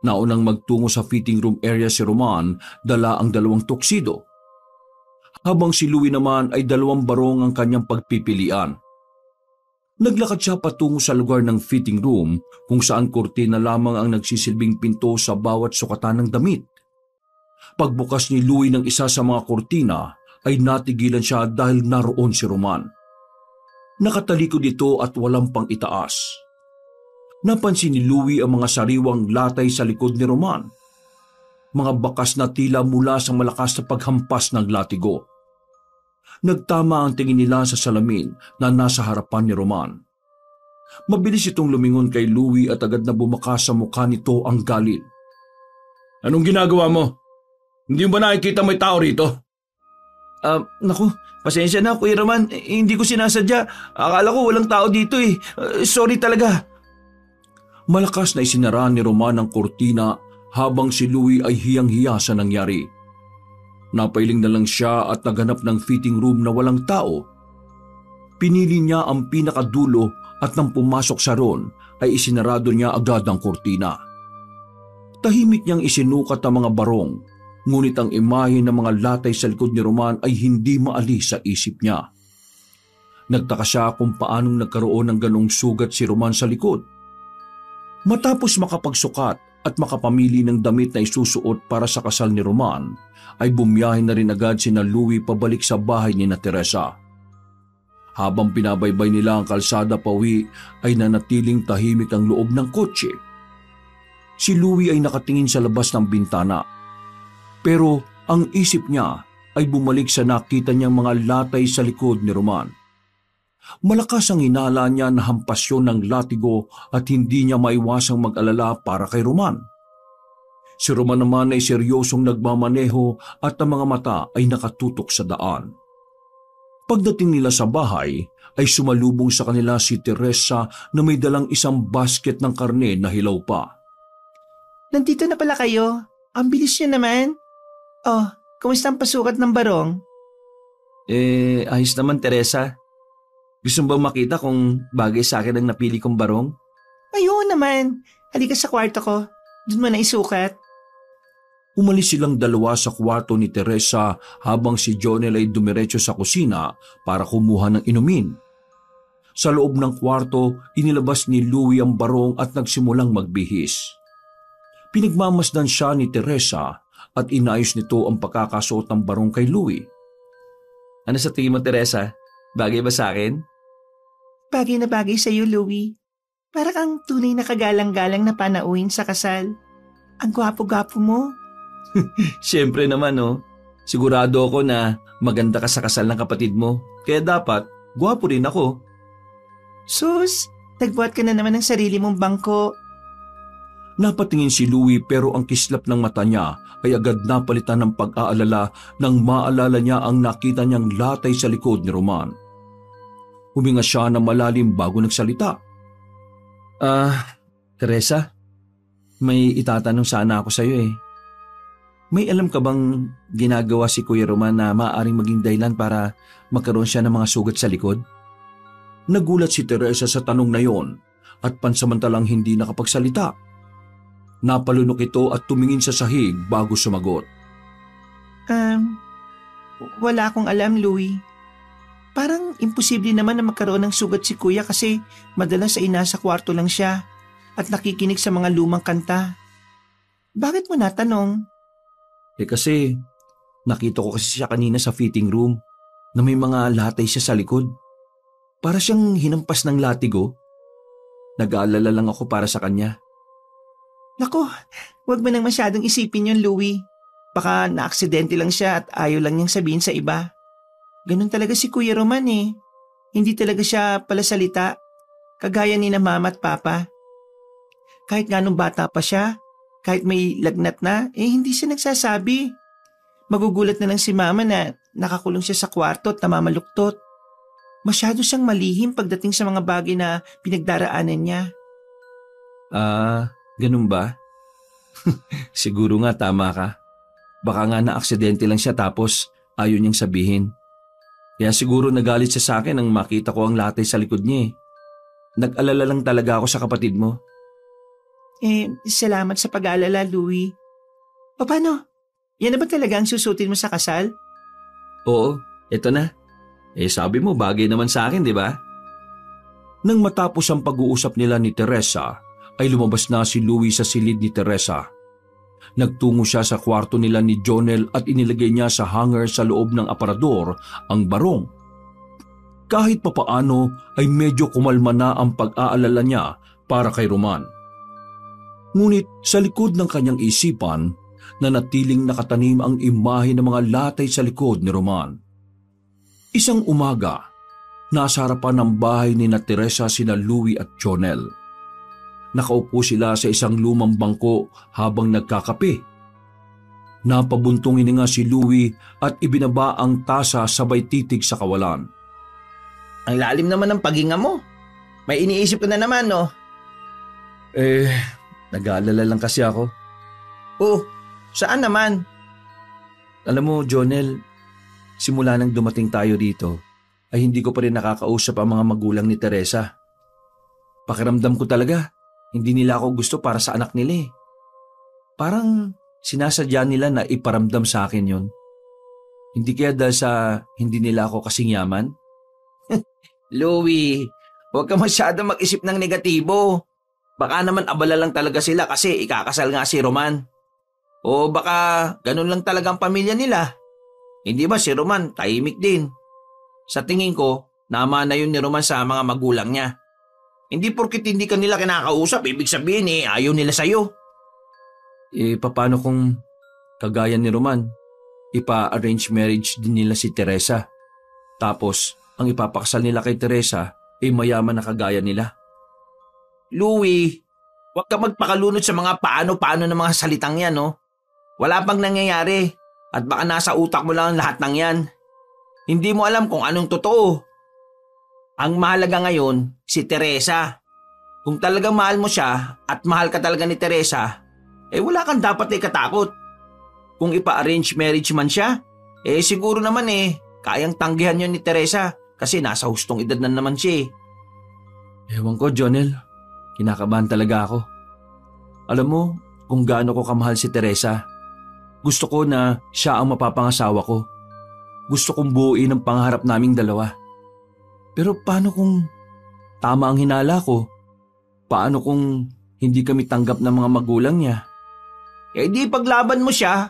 Naunang magtungo sa fitting room area si Roman, dala ang dalawang tuxedo. Habang si Louie naman ay dalawang barong ang kanyang pagpipilian. Naglakad siya patungo sa lugar ng fitting room kung saan kurtina lamang ang nagsisilbing pinto sa bawat sukatan ng damit. Pagbukas ni Louie ng isa sa mga kurtina ay natigilan siya dahil naroon si Roman. Nakatalikod ito at walang pang itaas. Napansin ni Louie ang mga sariwang latay sa likod ni Roman. Mga bakas na tila mula sa malakas na paghampas ng latigo. Nagtama ang tingin nila sa salamin na nasa harapan ni Roman. Mabilis itong lumingon kay Louie at agad na bumakas sa mukha nito ang galit. Anong ginagawa mo? Hindi mo ba nakikita may tao rito? Naku, pasensya na Kuya Roman. Hindi ko sinasadya. Akala ko walang tao dito eh. Sorry talaga. Malakas na isinara ni Roman ang kurtina habang si Louie ay hiyang-hiya sa nangyari. Napailing na lang siya at naghanap ng fitting room na walang tao. Pinili niya ang pinakadulo at nang pumasok sa ron ay isinarado niya agad ang kurtina. Tahimik niyang isinukat ang mga barong, ngunit ang imahe ng mga latay sa likod ni Roman ay hindi maalis sa isip niya. Nagtaka siya kung paanong nagkaroon ng ganong sugat si Roman sa likod. Matapos makapagsukat at makapamili ng damit na isusuot para sa kasal ni Roman, ay bumiyahe na rin agad sina Louie pabalik sa bahay ni na Teresa. Habang pinabaybay nila ang kalsada pauwi, ay nanatiling tahimik ang loob ng kotse. Si Louie ay nakatingin sa labas ng bintana. Pero ang isip niya ay bumalik sa nakita niyang mga latay sa likod ni Roman. Malakas ang hinala niya na hampasyon ng latigo at hindi niya maiwasang mag-alala para kay Roman. Si Roman naman ay seryosong nagmamaneho at ang mga mata ay nakatutok sa daan. Pagdating nila sa bahay, ay sumalubong sa kanila si Teresa na may dalang isang basket ng karne na hilaw pa. Nandito na pala kayo. Ang bilis niyo naman. Oh, kumusta ang pasukat ng barong? Ayos naman, Teresa. Gusto mo ba makita kung bagay sa akin ang napili kong barong? Ayun naman. Halika sa kwarto ko. Doon mo na isukat. Umalis silang dalawa sa kwarto ni Teresa habang si Jonel ay dumiretso sa kusina para kumuha ng inumin. Sa loob ng kwarto, inilabas ni Louie ang barong at nagsimulang magbihis. Pinagmamasdan siya ni Teresa at inayos nito ang pagkakasuot ng barong kay Louie. Ano sa tingin mo, Teresa? Bagay ba sa akin? Bagay na bagay sa iyo, Louie. Para kang tunay na kagalang-galang na panauhin sa kasal. Ang gwapo-gwapo mo. Siyempre naman, no. Sigurado ako na maganda ka sa kasal ng kapatid mo. Kaya dapat, gwapo rin ako. Sus, nagbuhat ka na naman ng sarili mong bangko. Napatingin si Louie pero ang kislap ng mata niya ay agad napalitan ng pag-aalala nang maalala niya ang nakita niyang latay sa likod ni Roman. Huminga siya na malalim bago nagsalita. Teresa, may itatanong sana ako sa'yo eh. May alam ka bang ginagawa si Kuya Roman na maaaring maging dahilan para magkaroon siya ng mga sugat sa likod? Nagulat si Teresa sa tanong na yon at pansamantalang hindi nakapagsalita. Napalunok ito at tumingin sa sahig bago sumagot. Wala akong alam, Louie. Parang imposible naman na magkaroon ng sugat si Kuya kasi madalas ay nasa kwarto lang siya at nakikinig sa mga lumang kanta. Bakit mo natanong? Kasi nakita ko kasi siya kanina sa fitting room na may mga latay siya sa likod. Para siyang hinampas ng latigo. Nag-aalala lang ako para sa kanya. Naku, wag mo nang masyadong isipin yun, Louie. Baka na-aksidente lang siya at ayaw lang niyang sabihin sa iba. Ganun talaga si Kuya Roman eh. Hindi talaga siya palasalita. Kagaya ni na mama at papa. Kahit nga nung bata pa siya, kahit may lagnat na, hindi siya nagsasabi. Magugulat na lang si mama na nakakulong siya sa kwarto at namamaluktot. Masyado siyang malihim pagdating sa mga bagay na pinagdaraanan niya. Ganun ba? Siguro nga tama ka. Baka nga na-aksidente lang siya tapos ayaw niyang sabihin. Kaya siguro nagalit siya sa akin nang makita ko ang latay sa likod niya eh. Nag-alala lang talaga ako sa kapatid mo. Salamat sa pag-aalala, Louie. O paano? Yan na ba talaga ang susutin mo sa kasal? Oo, eto na. Sabi mo bagay naman sa akin, di ba? Nang matapos ang pag-uusap nila ni Teresa, ay lumabas na si Louie sa silid ni Teresa. Nagtungo siya sa kwarto nila ni Jonel at inilagay niya sa hanger sa loob ng aparador ang barong. Kahit papaano ay medyo kumalma na ang pag-aalala niya para kay Roman. Ngunit sa likod ng kanyang isipan, nanatiling nakatanim ang imahe ng mga latay sa likod ni Roman. Isang umaga, nasa harapan ng bahay ni na Teresa sina Louie at Jonel. Nakaupo sila sa isang lumang bangko habang nagkakape. Napabuntong hininga si Louie at ibinaba ang tasa sabay titig sa kawalan. Ang lalim naman ng paghinga mo. May iniisip ka na naman, no? Nag-aalala lang kasi ako. Oh, saan naman? Alam mo, Jonel, simula nang dumating tayo dito, ay hindi ko pa rin nakakausap ang mga magulang ni Teresa. Pakiramdam ko talaga, hindi nila ako gusto para sa anak nila eh. Parang sinasadya nila na iparamdam sa akin yun. Hindi kaya dahil sa hindi nila ako kasing yaman? Louie, huwag ka masyado mag-isip ng negatibo. Baka naman abala lang talaga sila kasi ikakasal nga si Roman. O baka ganun lang talagang pamilya nila. Hindi ba si Roman tahimik din? Sa tingin ko, nama na yun ni Roman sa mga magulang niya. Hindi porkit hindi ka nila kinakausap, ibig sabihin ayaw nila sa'yo. Paano kung kagaya ni Roman, ipa-arrange marriage din nila si Teresa. Tapos, ang ipapakasal nila kay Teresa ay mayaman na kagaya nila. Louie, huwag ka magpakalunod sa mga paano-paano ng mga salitang yan, no? Wala pang nangyayari at baka nasa utak mo lang ang lahat ng yan. Hindi mo alam kung anong totoo. Ang mahalaga ngayon, si Teresa. Kung talagang mahal mo siya at mahal ka talaga ni Teresa, wala kang dapat na ikatakot. Kung ipa-arrange marriage man siya, siguro naman kayang tanggihan yun ni Teresa kasi nasa hustong edad na naman siya eh. Ewan ko, Jonel. Kinakabahan talaga ako. Alam mo kung gaano ko kamahal si Teresa. Gusto ko na siya ang mapapangasawa ko. Gusto kong buuin ang pangarap naming dalawa. Pero paano kung tama ang hinala ko? Paano kung hindi kami tanggap ng mga magulang niya? Di paglaban mo siya.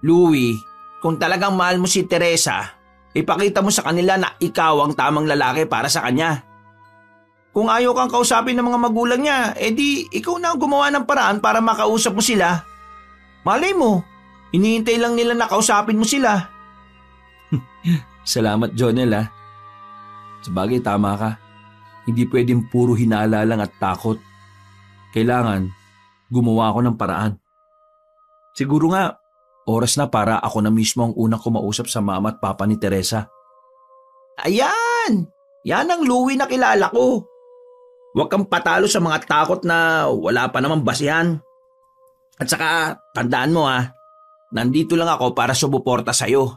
Louie, kung talagang mahal mo si Teresa, ipakita mo sa kanila na ikaw ang tamang lalaki para sa kanya. Kung ayaw kang kausapin ng mga magulang niya, di ikaw na ang gumawa ng paraan para makausap mo sila. Malay mo, hinihintay lang nila na kausapin mo sila. Salamat, Jonel ha. Sabagay, tama ka. Hindi pwedeng puro hinala lang at takot. Kailangan gumawa ako ng paraan. Siguro nga, oras na para ako na mismo ang unang kumausap sa mama at papa ni Teresa. Ayan! Yan ang Louie na kilala ko. Huwag kang patalo sa mga takot na wala pa namang basihan. At saka, tandaan mo nandito lang ako para sumuporta sa'yo.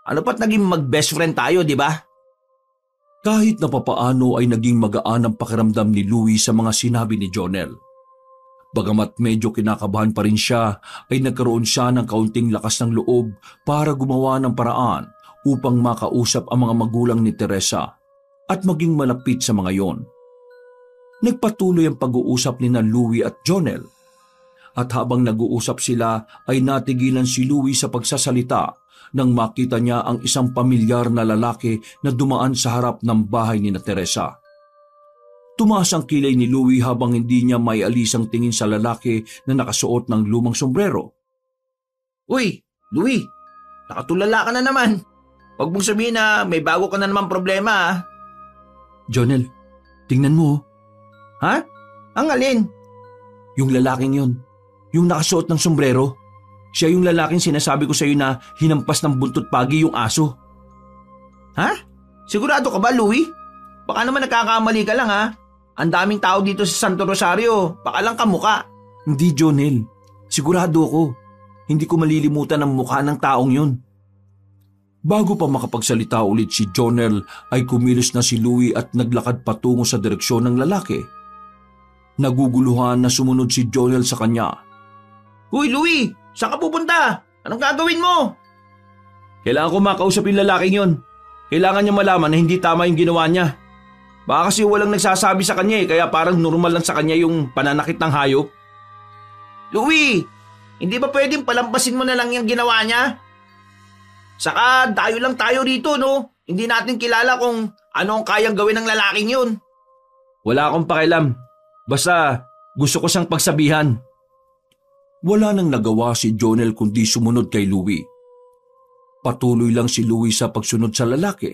Ano pa't naging mag-best friend tayo, di ba? Kahit na papaano ay naging magaan ang pakiramdam ni Louie sa mga sinabi ni Jonel. Bagamat medyo kinakabahan pa rin siya, ay nagkaroon siya ng kaunting lakas ng loob para gumawa ng paraan upang makausap ang mga magulang ni Teresa at maging malapit sa mga yon. Nagpatuloy ang pag-uusap ni Louie at Jonel. At habang nag-uusap sila ay natigilan si Louie sa pagsasalita nang makita niya ang isang pamilyar na lalaki na dumaan sa harap ng bahay ni Teresa. Tumaas ang kilay ni Louie habang hindi niya maialis ang tingin sa lalaki na nakasuot ng lumang sombrero. Uy, Louie, nakatulala ka na naman. Huwag mong sabihin na may bago ka na naman problema. Jonel, tingnan mo. Ha? Ang alin? Yung lalaking yun, yung nakasuot ng sombrero. Siya yung lalaking sinasabi ko sa iyo na hinampas ng buntot pagi yung aso. Ha? Sigurado ka ba, Louie? Baka naman nagkakamali ka lang Ang daming tao dito sa Santo Rosario. Baka lang kamuka. Hindi, Jonel. Sigurado ako. Hindi ko malilimutan ang mukha ng taong yun. Bago pa makapagsalita ulit si Jonel ay kumilos na si Louie at naglakad patungo sa direksyon ng lalaki. Naguguluhan na sumunod si Jonel sa kanya. Uy, Louie! Saan ka pupunta? Anong gagawin mo? Kailangan ko makausap yung lalaking yun. Kailangan niya malaman na hindi tama yung ginawa niya. Baka kasi walang nagsasabi sa kanya kaya parang normal lang sa kanya yung pananakit ng hayop. Louie! Hindi ba pwedeng palampasin mo na lang yung ginawa niya? Saka dayo lang tayo rito, no? Hindi natin kilala kung ano ang kayang gawin ng lalaking yun. Wala akong pakialam. Basta gusto ko siyang pagsabihan. Wala nang nagawa si Jonel kundi sumunod kay Louie. Patuloy lang si Louie sa pagsunod sa lalaki.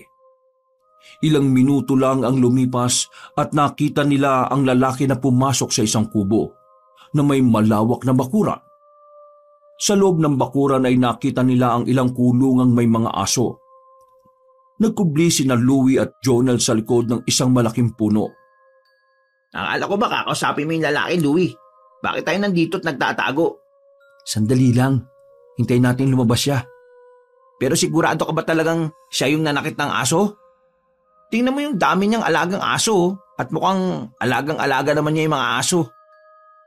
Ilang minuto lang ang lumipas at nakita nila ang lalaki na pumasok sa isang kubo na may malawak na bakuran. Sa loob ng bakuran ay nakita nila ang ilang kulungang may mga aso. Nagkubli sina Louie at Jonel sa likod ng isang malaking puno. Akala ko ba kakausapin mo yung lalaki, Louie? Bakit tayo nandito at nagtatago? Sandali lang. Hintayin natin lumabas siya. Pero sigurado ka ba talagang siya yung nanakit ng aso? Tingnan mo yung dami niyang alagang aso at mukhang alagang-alaga naman niya yung mga aso.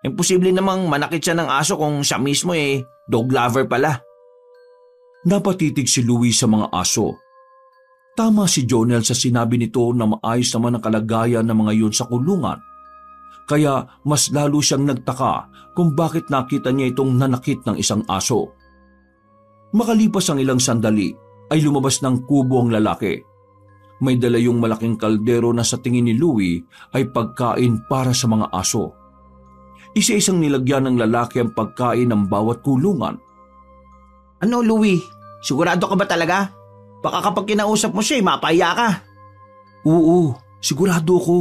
Imposible namang manakit siya ng aso kung siya mismo dog lover pala. Napatitig si Louie sa mga aso. Tama si Jonel sa sinabi nito na maayos naman ang kalagayan ng mga yun sa kulungan. Kaya mas lalo siyang nagtaka kung bakit nakita niya itong nanakit ng isang aso. Makalipas ang ilang sandali ay lumabas ng kubo ang lalaki. May dala yung malaking kaldero na sa tingin ni Louie ay pagkain para sa mga aso. Isa-isang nilagyan ng lalaki ang pagkain ng bawat kulungan. Ano, Louie? Sigurado ka ba talaga? Baka kapag kinausap mo siya, mapahiya ka. Oo, sigurado ko.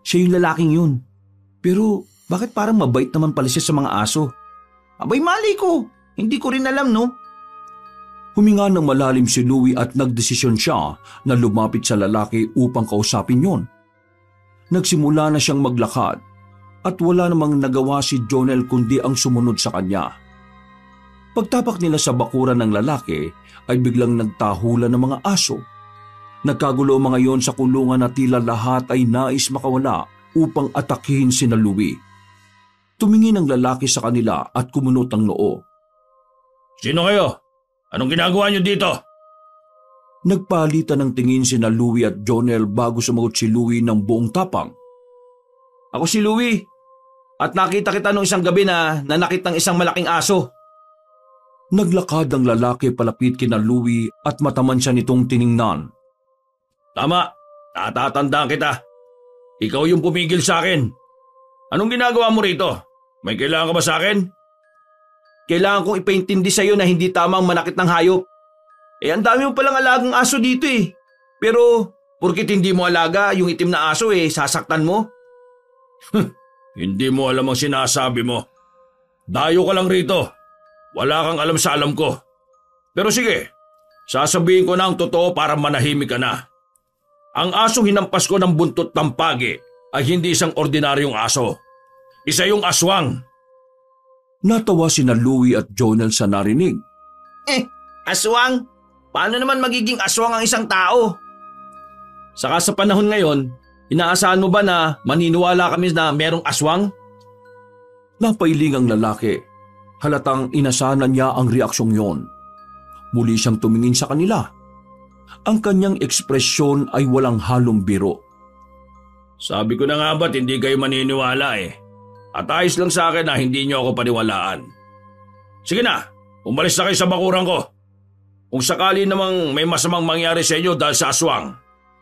Siya yung lalaking yun. Pero bakit parang mabait naman pala siya sa mga aso? Abay, mali ko. Hindi ko rin alam, no? Huminga ng malalim si Louie at nagdesisyon siya na lumapit sa lalaki upang kausapin yon. Nagsimula na siyang maglakad at wala namang nagawa si Jonel kundi ang sumunod sa kanya. Pagtapak nila sa bakuran ng lalaki ay biglang nagtahulan ng mga aso. Nagkagulo mga yon sa kulungan na tila lahat ay nais makawala upang atakihin sina Louie. Tumingin ang lalaki sa kanila at kumunot ang noo. Sino kayo? Anong ginagawa niyo dito? Nagpalitan ng tingin sina Louie at Jonel bago sumagot si Louie ng buong tapang. Ako si Louie at nakita kita nung isang gabi na nanakit ng isang malaking aso. Naglakad ang lalaki palapit kina Louie at mataman siya nitong tiningnan. Tama, natatandaan kita. Ikaw yung pumigil sa akin. Anong ginagawa mo rito? May kailangan ka ba sa akin? Kailangan kong ipaintindi sa iyo na hindi tama ang manakit ng hayop. Ang dami mo palang alagang aso dito eh. Pero, porkit hindi mo alaga yung itim na aso sasaktan mo? Hindi mo alam ang sinasabi mo. Dayo ka lang rito. Wala kang alam sa alam ko. Pero sige, sasabihin ko na ang totoo para manahimik ka na. Ang asong hinampas ko ng buntot ng pagi ay hindi isang ordinaryong aso. Isa yung aswang. Natawa sina Louie at Jonel sa narinig. Aswang? Paano naman magiging aswang ang isang tao? Saka sa panahon ngayon, inaasahan mo ba na maniniwala kami na merong aswang? Napailing ang lalaki. Halatang inasahan niya ang reaksyong yon. Muli siyang tumingin sa kanila. Ang kanyang ekspresyon ay walang halong biro. Sabi ko na nga ba't hindi kayo maniniwala At ayos lang sa akin na hindi niyo ako paniwalaan. Sige na, umalis na kayo sa bakuran ko. Kung sakali namang may masamang mangyari sa inyo dahil sa aswang,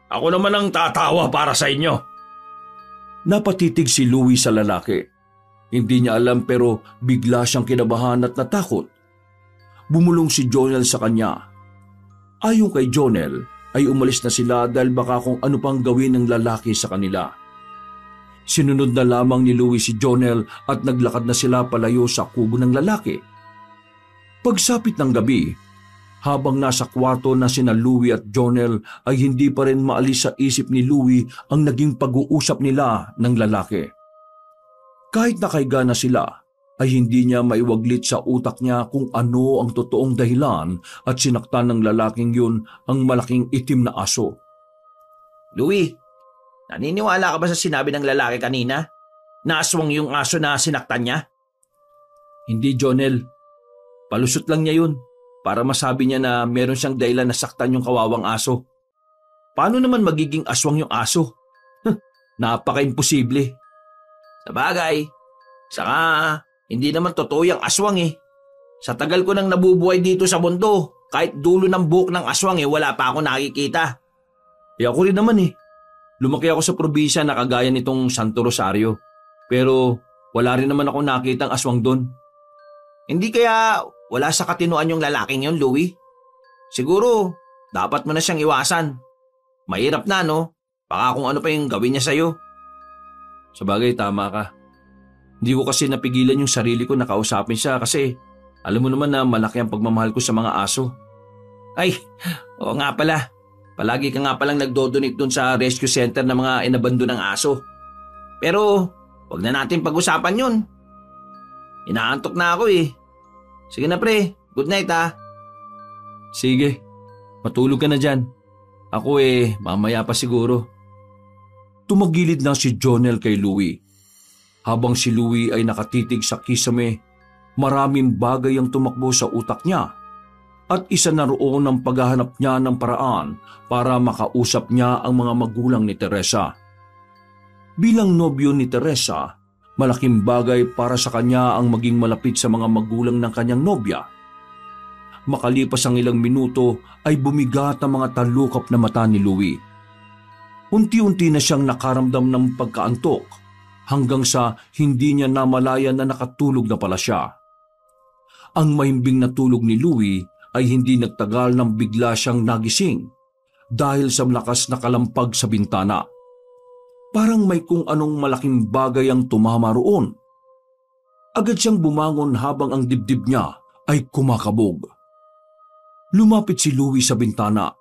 ako naman ang tatawa para sa inyo. Napatitig si Louie sa lalaki. Hindi niya alam pero bigla siyang kinabahan at natakot. Bumulong si Jonel sa kanya. Ayon kay Jonel ay umalis na sila dahil baka kung ano pang gawin ng lalaki sa kanila. Sinunod na lamang ni Louie si Jonel at naglakad na sila palayo sa kubo ng lalaki. Pagsapit ng gabi, habang nasa kwarto na sina Louie at Jonel ay hindi pa rin maalis sa isip ni Louie ang naging pag-uusap nila ng lalaki. Kahit nakahiga na sila, ay hindi niya maiwaglit sa utak niya kung ano ang totoong dahilan at sinaktan ng lalaking yun ang malaking itim na aso. Louie, naniniwala ka ba sa sinabi ng lalaki kanina? Na aswang yung aso na sinaktan niya? Hindi, Jonel. Palusot lang niya yun para masabi niya na meron siyang dahilan na saktan yung kawawang aso. Paano naman magiging aswang yung aso? Napaka-imposible. Sabagay, saka hindi naman totoo yung aswang Sa tagal ko nang nabubuhay dito sa mundo, kahit dulo ng buhok ng aswang wala pa ako nakikita. Ako rin naman Lumaki ako sa probinsya na kagaya nitong Santo Rosario. Pero wala rin naman ako nakitang aswang doon. Hindi kaya wala sa katinuan yung lalaking yon, Louie? Siguro, dapat mo na siyang iwasan. Mahirap na, no? Baka kung ano pa yung gawin niya sa'yo. Sabagay, tama ka. Hindi ko kasi napigilan yung sarili ko na kausapin siya kasi alam mo naman na malaki ang pagmamahal ko sa mga aso. Ay, oo nga pala. Palagi ka nga palang nagdodonate dun sa rescue center ng mga inabando ng aso. Pero, wag na natin pag-usapan yun. Inaantok na ako Sige na pre, good night Sige, matulog ka na dyan. Ako mamaya pa siguro. Tumagilid na si Jonel kay Louie. Habang si Louie ay nakatitig sa kisame, maraming bagay ang tumakbo sa utak niya. At isa na roon ang paghahanap niya ng paraan para makausap niya ang mga magulang ni Teresa. Bilang nobyo ni Teresa, malaking bagay para sa kanya ang maging malapit sa mga magulang ng kanyang nobya. Makalipas ang ilang minuto ay bumigat ang mga talukap na mata ni Louie. Unti-unti na siyang nakaramdam ng pagkaantok hanggang sa hindi niya namalayan na nakatulog na pala siya. Ang mahimbing na tulog ni Louie ay hindi nagtagal nang bigla siyang nagising dahil sa malakas na kalampag sa bintana. Parang may kung anong malaking bagay ang tumama roon. Agad siyang bumangon habang ang dibdib niya ay kumakabog. Lumapit si Louie sa bintana.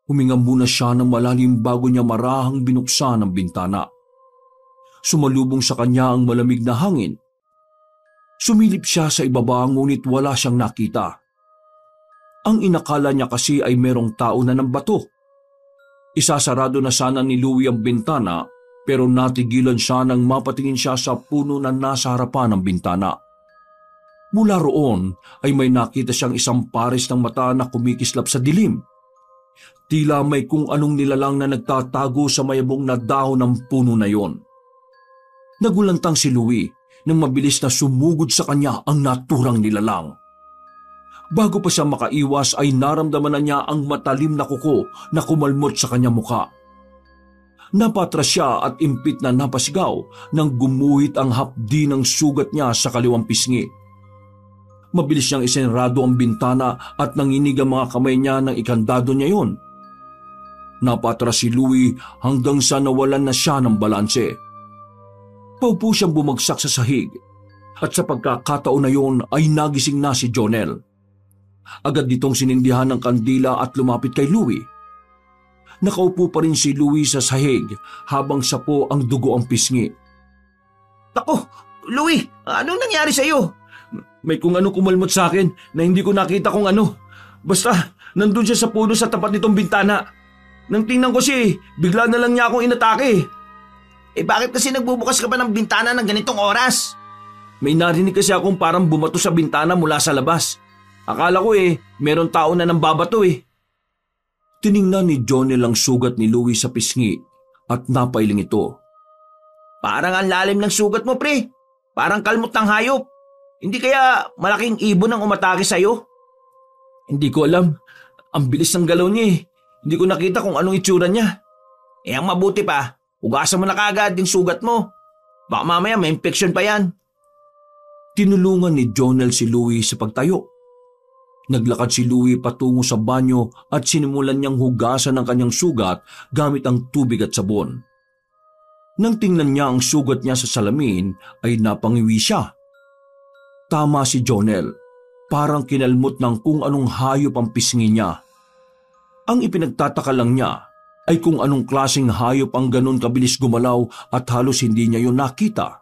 Huminga muna siya ng malalim bago niya marahang binuksan ang bintana. Sumalubong sa kanya ang malamig na hangin. Sumilip siya sa ibaba ngunit wala siyang nakita. Ang inakala niya kasi ay merong tao na ng bato. Isasarado na sana ni Louie ang bintana pero natigilan siya nang mapatingin siya sa puno na nasa harapan ng bintana. Mula roon ay may nakita siyang isang pares ng mata na kumikislap sa dilim. Tila may kung anong nilalang na nagtatago sa mayabong na dahon ng puno na yon. Nagulantang si Louie nang mabilis na sumugod sa kanya ang naturang nilalang. Bago pa siya makaiwas ay naramdaman na niya ang matalim na kuko na kumalmot sa kanyang muka. Napatras siya at impit na napasigaw nang gumuhit ang hapdi ng sugat niya sa kaliwang pisngi. Mabilis niyang isenrado ang bintana at nanginig ang mga kamay niya ng ikandado niya yon. Napatras si Louie hanggang sa nawalan na siya ng balanse. Paupo siyang bumagsak sa sahig at sa pagkakataon na yon ay nagising na si Jonel. Agad ditong sinindihan ng kandila at lumapit kay Louie. Nakaupo pa rin si Louie sa sahig habang sapo ang dugo ang pisngi. Tako, Louie, anong nangyari sa'yo? May kung ano kumalmot sa akin na hindi ko nakita kung ano. Basta, nandun siya sa puno sa tapat nitong bintana. Nang tingnan ko siya, bigla na lang niya akong inatake. Bakit kasi nagbubukas ka pa ng bintana ng ganitong oras? May narinig kasi akong parang bumato sa bintana mula sa labas. Akala ko meron tao na nang babato. Tiningnan ni Jonel ang sugat ni Louie sa pisngi at napailing ito. Parang ang lalim ng sugat mo, pre. Parang kalmot ng hayop. Hindi kaya malaking ibon ang umatake sa'yo? Hindi ko alam. Ang bilis ng galaw niya. Hindi ko nakita kung anong itsura niya. Ang mabuti pa, hugasan mo na kaagad yung sugat mo. Baka mamaya may infection pa yan. Tinulungan ni Jonel si Louie sa pagtayo. Naglakad si Louie patungo sa banyo at sinimulan niyang hugasan ang kanyang sugat gamit ang tubig at sabon. Nang tingnan niya ang sugat niya sa salamin ay napangiwi siya. Tama si Jonel, parang kinalmot ng kung anong hayop ang pisngi niya. Ang ipinagtataka lang niya ay kung anong klaseng hayop ang ganon kabilis gumalaw at halos hindi niya yon nakita.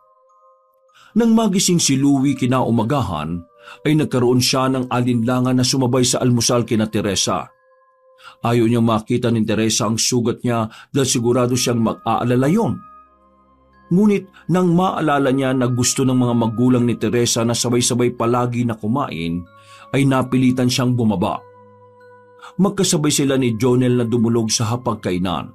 Nang magising si Louie kinaumagahan, ay nagkaroon siya ng alinlangan na sumabay sa almusal kina Teresa. Ayaw niyang makita ni Teresa ang sugat niya dahil sigurado siyang mag-aalala yon. Ngunit nang maalala niya na gusto ng mga magulang ni Teresa na sabay-sabay palagi na kumain, ay napilitan siyang bumaba. Magkasabay sila ni Jonel na dumulog sa hapagkainan.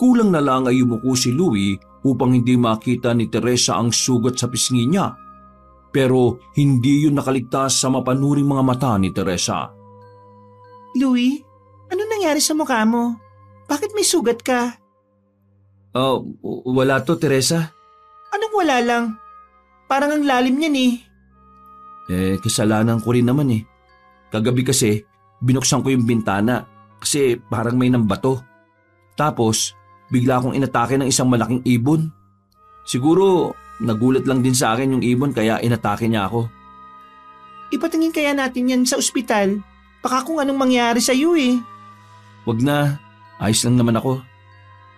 Kulang na lang ay yumuko si Louie upang hindi makita ni Teresa ang sugat sa pisngi niya. Pero hindi yun nakaligtas sa mapanuring mga mata ni Teresa. Louie, ano nangyari sa mukha mo? Bakit may sugat ka? Wala to, Teresa. Anong wala lang? Parang ang lalim niyan Kasalanan ko rin naman Kagabi kasi, binuksan ko yung bintana kasi parang may nambato. Tapos, bigla akong inatake ng isang malaking ibon. Siguro, nagulat lang din sa akin yung ibon kaya inatake niya ako. Ipatingin kaya natin yan sa ospital. Baka kung anong mangyari sa iyo Wag na, ayos lang naman ako.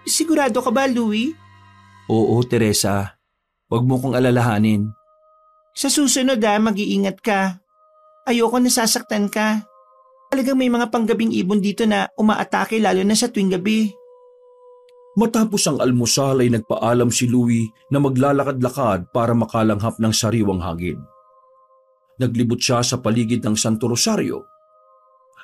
Sigurado ka ba, Louie? Oo, Teresa. Wag mo kong alalahanin. Sa susunod mag-iingat ka. Ayoko nasasaktan ka. Talagang may mga panggabing ibon dito na umaatake lalo na sa tuwing gabi. Matapos ang almusal ay nagpaalam si Louie na maglalakad-lakad para makalanghap ng sariwang hangin. Naglibot siya sa paligid ng Santo Rosario.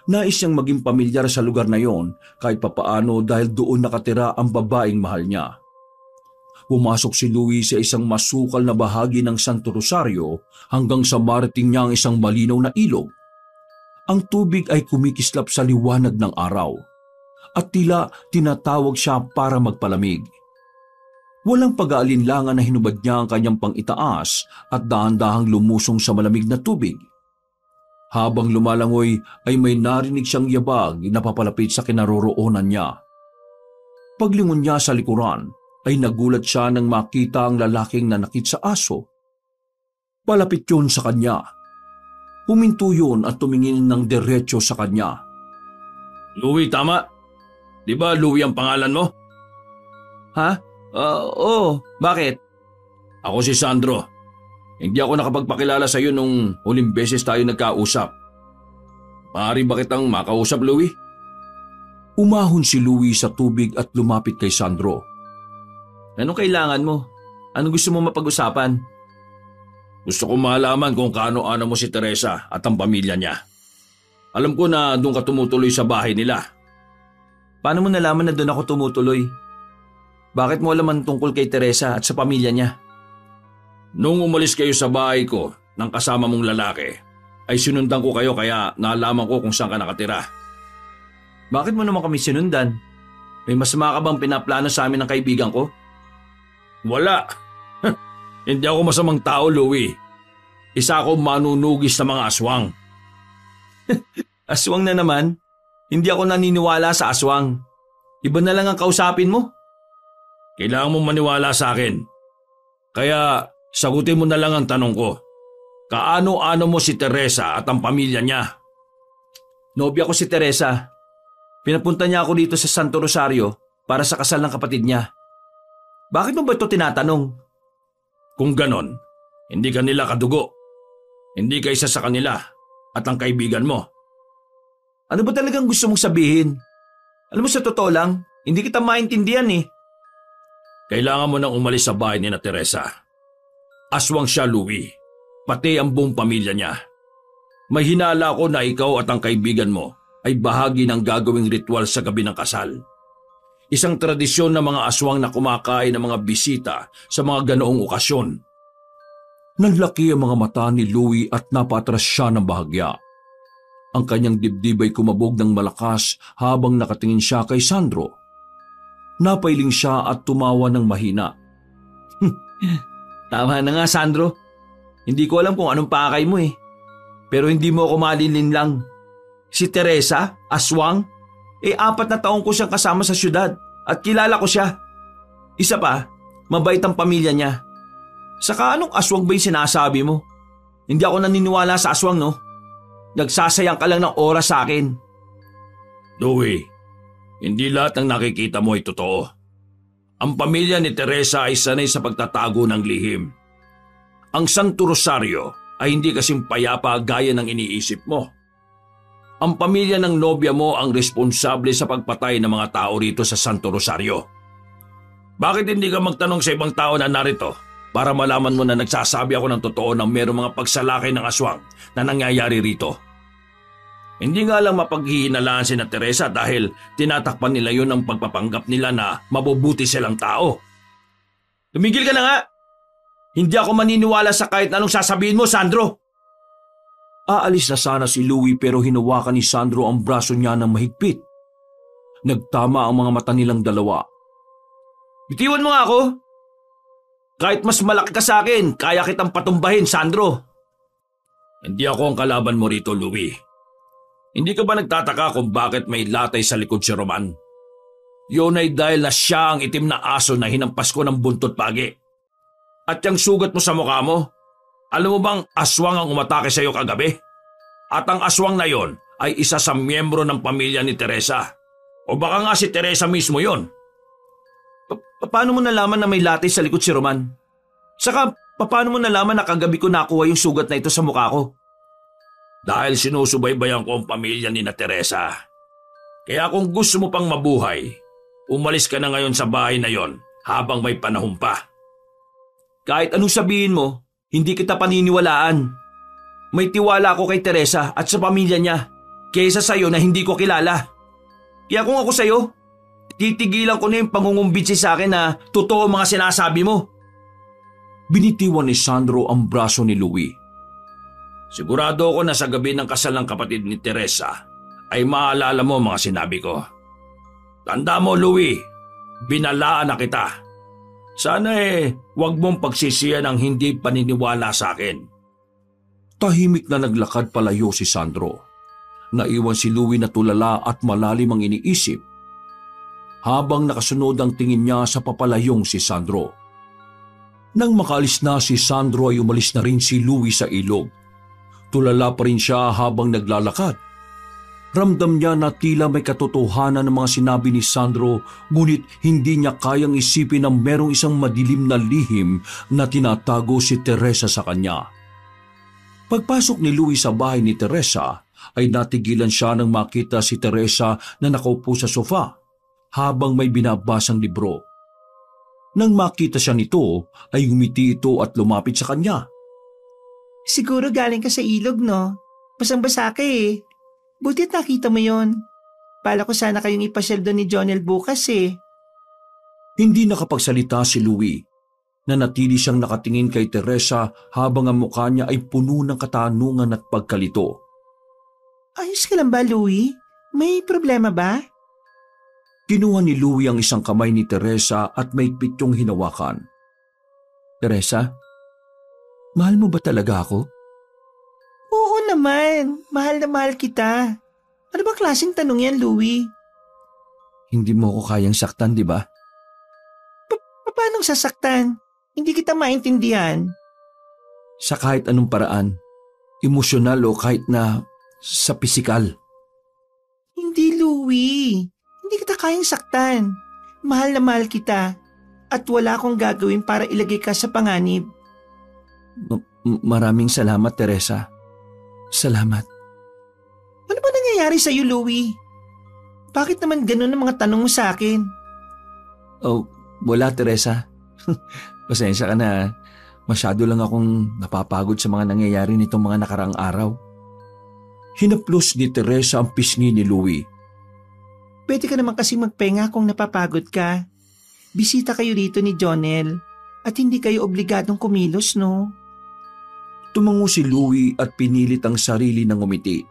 Nais niyang maging pamilyar sa lugar na yon kahit papaano dahil doon nakatira ang babaeng mahal niya. Pumasok si Louie sa isang masukal na bahagi ng Santo Rosario hanggang sa marating niya ang isang malinaw na ilog. Ang tubig ay kumikislap sa liwanag ng araw at tila tinatawag siya para magpalamig. Walang pag-aalinlangan na hinubad niya ang kanyang pang-itaas at dahan-dahang lumusong sa malamig na tubig. Habang lumalangoy ay may narinig siyang yabag na papalapit sa kinaroroonan niya. Paglingon niya sa likuran ay nagulat siya nang makita ang lalaking nanakit sa aso. Palapit yun sa kanya. Huminto yun at tumingin ng diretso sa kanya. Louie, tama? Di ba Louie ang pangalan mo? Ha? Oo. Bakit? Ako si Sandro. Hindi ako nakapagpakilala sa iyo nung huling beses tayo nagkausap. Maaari ba kitang makausap, Louie? Umahon si Louie sa tubig at lumapit kay Sandro. Anong kailangan mo? Anong gusto mo mapag-usapan? Gusto ko malaman kung kaano-ano mo si Teresa at ang pamilya niya. Alam ko na doon ka tumutuloy sa bahay nila. Paano mo nalaman na doon ako tumutuloy? Bakit mo alam ang tungkol kay Teresa at sa pamilya niya? Nung umalis kayo sa bahay ko ng kasama mong lalaki, ay sinundan ko kayo kaya nalaman ko kung saan ka nakatira. Bakit mo naman kami sinundan? May masama ka bang pinaplano sa amin ng kaibigan ko? Wala. Hindi ako masamang tao, Louie. Isa akong manunugis sa mga aswang. Aswang na naman? Hindi ako naniniwala sa aswang. Iba na lang ang kausapin mo. Kailangan mong maniwala sa akin. Kaya sagutin mo na lang ang tanong ko. Kaano-ano mo si Teresa at ang pamilya niya? Nobya ko si Teresa. Pinapunta niya ako dito sa Santo Rosario para sa kasal ng kapatid niya. Bakit mo ba ito tinatanong? Kung ganon, hindi ka nila kadugo. Hindi ka isa sa kanila at ang kaibigan mo. Ano ba talagang gusto mong sabihin? Alam mo, sa totoo lang, hindi kita maintindihan eh. Kailangan mo nang umalis sa bahay ni na Teresa. Aswang siya, Louie. Pati ang buong pamilya niya. May hinala ko na ikaw at ang kaibigan mo ay bahagi ng gagawing ritual sa gabi ng kasal. Isang tradisyon ng mga aswang na kumakain ng mga bisita sa mga ganoong okasyon. Nanlaki ang mga mata ni Louie at napatras siya ng bahagya. Ang kanyang dibdib ay kumabog ng malakas habang nakatingin siya kay Sandro. Napailing siya at tumawa ng mahina. Tama na nga, Sandro. Hindi ko alam kung anong pakay mo eh. Pero hindi mo ako malinlinlang. Si Teresa, aswang? 4 na taong ko siyang kasama sa syudad at kilala ko siya. Isa pa, mabait ang pamilya niya. Saka anong aswang ba yung sinasabi mo? Hindi ako naniniwala sa aswang, no? Nagsasayang ka lang ng oras sa akin. Louie, hindi lahat ng nakikita mo ay totoo. Ang pamilya ni Teresa ay sanay sa pagtatago ng lihim. Ang Santo Rosario ay hindi kasing payapa gaya ng iniisip mo. Ang pamilya ng nobya mo ang responsable sa pagpatay ng mga tao rito sa Santo Rosario. Bakit hindi ka magtanong sa ibang tao na narito para malaman mo na nagsasabi ako ng totoo na mayroong mga pagsalakay ng aswang na nangyayari rito? Hindi nga lang mapaghihinalaan si na Teresa dahil tinatakpan nila yun ang pagpapanggap nila na mabubuti silang tao. Tumigil ka na nga! Hindi ako maniniwala sa kahit anong sasabihin mo, Sandro! Aalis na sana si Louie pero hinawakan ni Sandro ang braso niya ng mahigpit. Nagtama ang mga mata nilang dalawa. Bitiwan mo nga ako! Kahit mas malaki ka sa akin, kaya kitang patumbahin, Sandro! Hindi ako ang kalaban mo rito, Louie. Hindi ka ba nagtataka kung bakit may latay sa likod si Roman? Yun ay dahil na siya ang itim na aso na hinampas ko ng buntot pagi. At yung sugat mo sa mukha mo, alam mo bang aswang ang umatake sa iyo kagabi? At ang aswang na yon ay isa sa miyembro ng pamilya ni Teresa. O baka nga si Teresa mismo yon. Paano mo nalaman na may latay sa likod si Roman? Saka, paano mo nalaman na kagabi ko nakuha yung sugat na ito sa mukha ko? Dahil sinusubaybayan ko ang pamilya ni na Teresa. Kaya kung gusto mo pang mabuhay, umalis ka na ngayon sa bahay na yon habang may panahon pa. Kahit anong sabihin mo, hindi kita paniniwalaan. May tiwala ako kay Teresa at sa pamilya niya kaysa sa'yo na hindi ko kilala. Kaya kung ako sa'yo, titigilan ko na yung pangungumbitsi sa akin na totoo mga sinasabi mo. Binitiwan ni Sandro ang braso ni Louie. Sigurado ako na sa gabi ng kasal ng kapatid ni Teresa ay maalala mo mga sinabi ko. Tanda mo, Louie, binalaan na kita. Sana huwag mong pagsisiyan ang hindi paniniwala sa akin. Tahimik na naglakad palayo si Sandro. Naiwan si Louie na tulala at malalim ang iniisip. Habang nakasunod ang tingin niya sa papalayong si Sandro. Nang makaalis na si Sandro ay umalis na rin si Louie sa ilog. Tulala pa rin siya habang naglalakad. Ramdam niya na tila may katotohanan ng mga sinabi ni Sandro, ngunit hindi niya kayang isipin na merong isang madilim na lihim na tinatago si Teresa sa kanya. Pagpasok ni Louie sa bahay ni Teresa, ay natigilan siya nang makita si Teresa na nakaupo sa sofa habang may binabasang libro. Nang makita siya nito, ay ngumiti ito at lumapit sa kanya. Siguro galing ka sa ilog, no? Basang-basa ka eh. Butit nakita mo yon. Pala ko sana kayong ipasyal doon ni Jonel bukas eh. Hindi nakapagsalita si Louie. Nanatili siyang nakatingin kay Teresa habang ang mukha niya ay puno ng katanungan at pagkalito. Ayos ka lang ba, Louie? May problema ba? Kinuha ni Louie ang isang kamay ni Teresa at may pitong hinawakan. Teresa, mahal mo ba talaga ako? Oo naman. Mahal na mahal kita. Ano ba klaseng tanong yan, Louie? Hindi mo ako kayang saktan, di ba? Paanong sasaktan? Hindi kita maintindihan. Sa kahit anong paraan, emosyonal o kahit na sa pisikal. Hindi, Louie. Hindi kita kayang saktan. Mahal na mahal kita. At wala akong gagawin para ilagay ka sa panganib. Maraming salamat, Teresa. Salamat. Ano ba nangyayari sa'yo, Louie? Bakit naman ganun ang mga tanong mo sa akin? Oh, wala, Teresa. Pasensya ka na. Masyado lang akong napapagod sa mga nangyayari nitong mga nakaraang araw. Hinaplos ni Teresa ang pisngi ni Louie. Pwede ka naman kasi magpahinga kung napapagod ka. Bisita kayo rito ni Jonel at hindi kayo obligadong kumilos, no? Tumango si Louie at pinilit ang sarili ng ngumiti.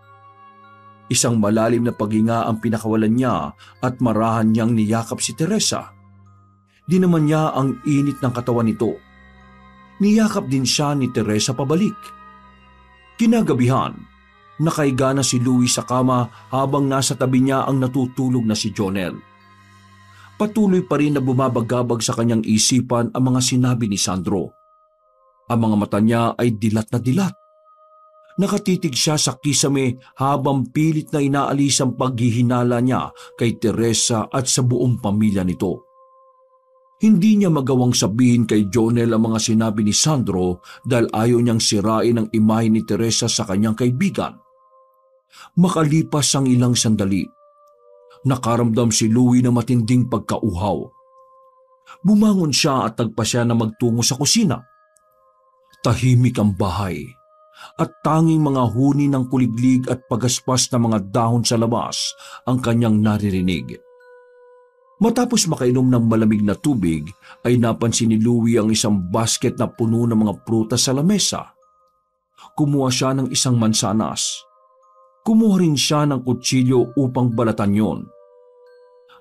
Isang malalim na paghinga ang pinakawalan niya at marahan niyang niyakap si Teresa. Di naman niya ang init ng katawan nito. Niyakap din siya ni Teresa pabalik. Kinagabihan, nakaiga na si Louie sa kama habang nasa tabi niya ang natutulog na si Jonel. Patuloy pa rin na bumabagabag sa kanyang isipan ang mga sinabi ni Sandro. Ang mga mata niya ay dilat na dilat. Nakatitig siya sa kisame habang pilit na inaalis ang paghihinala niya kay Teresa at sa buong pamilya nito. Hindi niya magawang sabihin kay Jonel ang mga sinabi ni Sandro dahil ayaw niyang sirain ang imahe ni Teresa sa kanyang kaibigan. Makalipas ang ilang sandali, nakaramdam si Louie na matinding pagkauhaw. Bumangon siya at nagpa siya na magtungo sa kusina. Tahimik ang bahay at tanging mga huni ng kuliglig at pagaspas na mga dahon sa labas ang kanyang naririnig. Matapos makainom ng malamig na tubig ay napansin ni Louie ang isang basket na puno ng mga prutas sa lamesa. Kumuha siya ng isang mansanas. Kumuha rin siya ng kutsilyo upang balatan yon.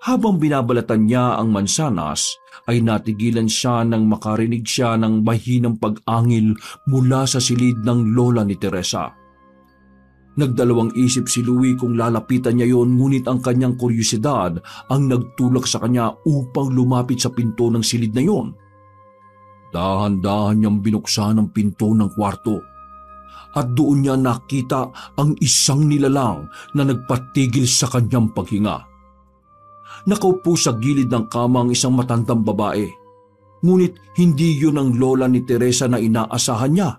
Habang binabalatan niya ang mansanas, ay natigilan siya nang makarinig siya ng mahinang pag-angil mula sa silid ng lola ni Teresa. Nagdalawang isip si Louie kung lalapitan niya yon, ngunit ang kanyang kuryosidad ang nagtulak sa kanya upang lumapit sa pinto ng silid na yon. Dahan-dahan niyang binuksan ang pinto ng kwarto at doon niya nakita ang isang nilalang na nagpatigil sa kanyang paghinga. Nakaupo sa gilid ng kama ang isang matandang babae. Ngunit hindi yun ang lola ni Teresa na inaasahan niya.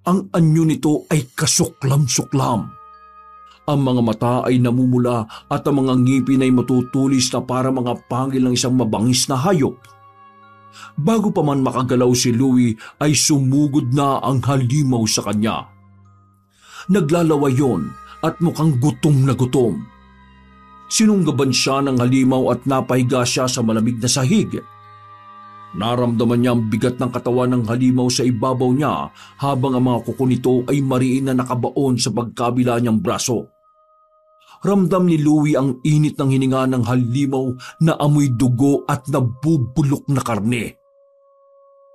Ang anyo nito ay kasuklam-suklam. Ang mga mata ay namumula at ang mga ngipin ay matutulis na para mga pangil ng isang mabangis na hayop. Bago pa man makagalaw si Louie ay sumugod na ang halimaw sa kanya. Naglalaway yon at mukhang gutom na gutom. Sinunggaban siya ng halimaw at napahiga siya sa malamig na sahig. Naramdaman niya ang bigat ng katawan ng halimaw sa ibabaw niya habang ang mga kuko nito ay mariin na nakabaon sa pagkabila niyang braso. Ramdam ni Louie ang init ng hininga ng halimaw na amoy dugo at nabubulok na karne.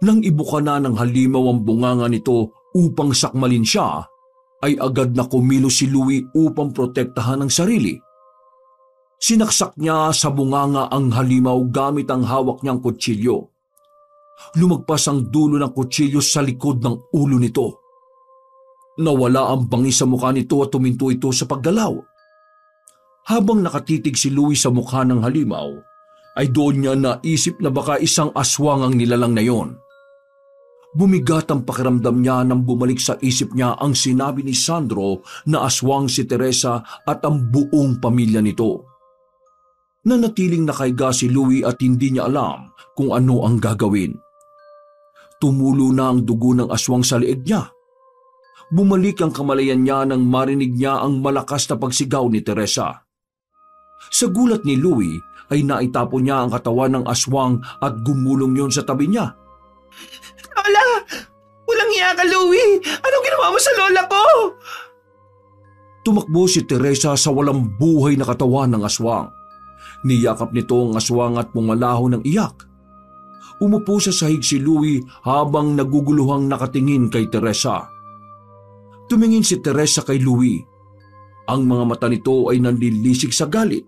Nang ibuka na ng halimaw ang bunganga nito upang sakmalin siya, ay agad na kumilos si Louie upang protektahan ang sarili. Sinaksak niya sa bunganga ang halimaw gamit ang hawak niyang kutsilyo. Lumagpas ang dulo ng kutsilyo sa likod ng ulo nito. Nawala ang bangis sa mukha nito at tuminto ito sa paggalaw. Habang nakatitig si Louie sa mukha ng halimaw, ay doon niya naisip na baka isang aswang ang nilalang na yon. Bumigat ang pakiramdam niya nang bumalik sa isip niya ang sinabi ni Sandro na aswang si Teresa at ang buong pamilya nito. Nanatiling nakahiga si Louie at hindi niya alam kung ano ang gagawin. Tumulo na ang dugo ng aswang sa leeg niya. Bumalik ang kamalayan niya nang marinig niya ang malakas na pagsigaw ni Teresa. Sa gulat ni Louie ay naitapon niya ang katawan ng aswang at gumulong yon sa tabi niya. Lola! Walang hiya ka, Louie! Anong ginawa mo sa lola ko? Tumakbo si Teresa sa walang buhay na katawan ng aswang. Niyakap nito ang aswang at pumalaho ng iyak. Umupo sa sahig si Louie habang naguguluhang nakatingin kay Teresa. Tumingin si Teresa kay Louie. Ang mga mata nito ay nanlilisik sa galit.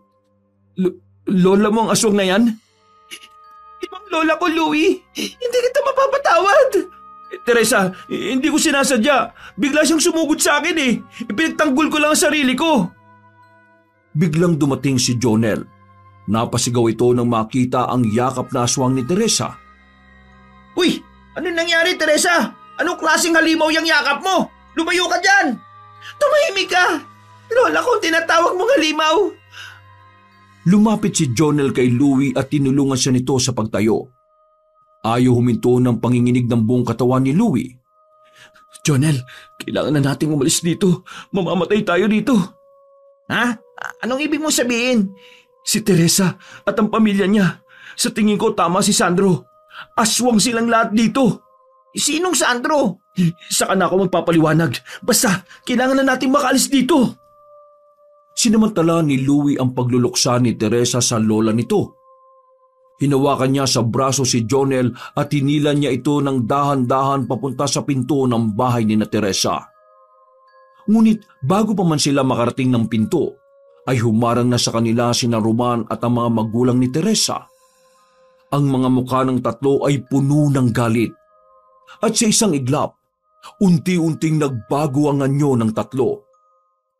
Lola mo ang aswang na yan? Ibang lola ko, Louie! Hindi kita mapapatawad! Teresa, hindi ko sinasadya. Bigla siyang sumugod sa akin eh. Ipinagtanggol ko lang ang sarili ko. Biglang dumating si Jonel. Napasigaw ito nang makita ang yakap na aswang ni Teresa. Uy! Ano nangyari, Teresa? Anong klaseng halimaw yung yakap mo? Lumayo ka dyan! Tumahimik ka! Lola ko tinatawag mong halimaw! Lumapit si Jonel kay Louie at tinulungan siya nito sa pagtayo. Ayaw huminto ng panginginig ng buong katawan ni Louie. Jonel, kailangan na nating umalis dito. Mamamatay tayo dito. Ha? Anong ibig mong sabihin? Si Teresa at ang pamilya niya. Sa tingin ko tama si Sandro. Aswang silang lahat dito. Sinong Sandro? Saka na ako magpapaliwanag. Basta, kailangan na nating makaalis dito. Sinamantala ni Louie ang pagluluksa ni Teresa sa lola nito. Hinawakan niya sa braso si Jonel at hinilan niya ito ng dahan-dahan papunta sa pinto ng bahay ni na Teresa. Ngunit bago pa man sila makarating ng pinto, ay humarang na sa kanila sina Roman at ang mga magulang ni Teresa. Ang mga mukha ng tatlo ay puno ng galit. At sa isang iglap, unti-unting nagbago ang anyo ng tatlo.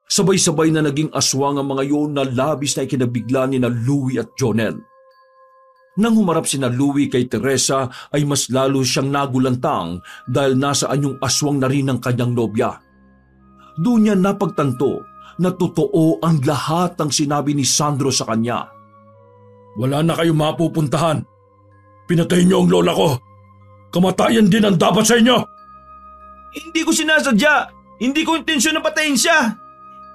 Sabay-sabay na naging aswang ang mga yon na labis na ikinabigla ni na Louie at Jonel. Nang humarap si na Louie kay Teresa ay mas lalo siyang nagulantang dahil nasa anyong aswang na rin ang kanyang nobya. Doon niya napagtanto na totoo ang lahat ng sinabi ni Sandro sa kanya. Wala na kayong mapupuntahan. Pinatay niyo ang lola ko. Kamatayan din ang dapat sa inyo. Hindi ko sinasadya. Hindi ko intensyon na patayin siya.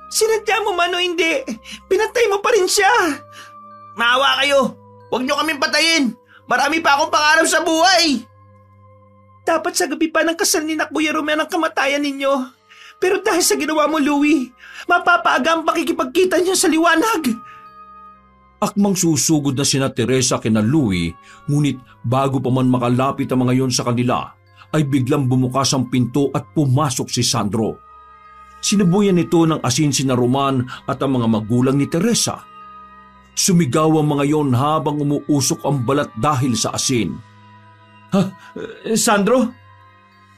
Sinadya mo man o hindi, pinatay mo pa rin siya. Maawa kayo. Huwag niyo kaming patayin. Marami pa akong pangarap sa buhay. Dapat sa gabi pa ng kasal ni Kuya Romeo ang kamatayan ninyo. Pero dahil sa ginawa mo, Louie, mapapaaga ang pakikipagkita niyo sa liwanag. Akmang susugod na sina Teresa kina Louie, ngunit bago pa man makalapit ang mga yon sa kanila, ay biglang bumukas ang pinto at pumasok si Sandro. Sinubuyan nito ng asin sina Roman at ang mga magulang ni Teresa. Sumigaw ang mga yon habang umuusok ang balat dahil sa asin. Ha? Sandro?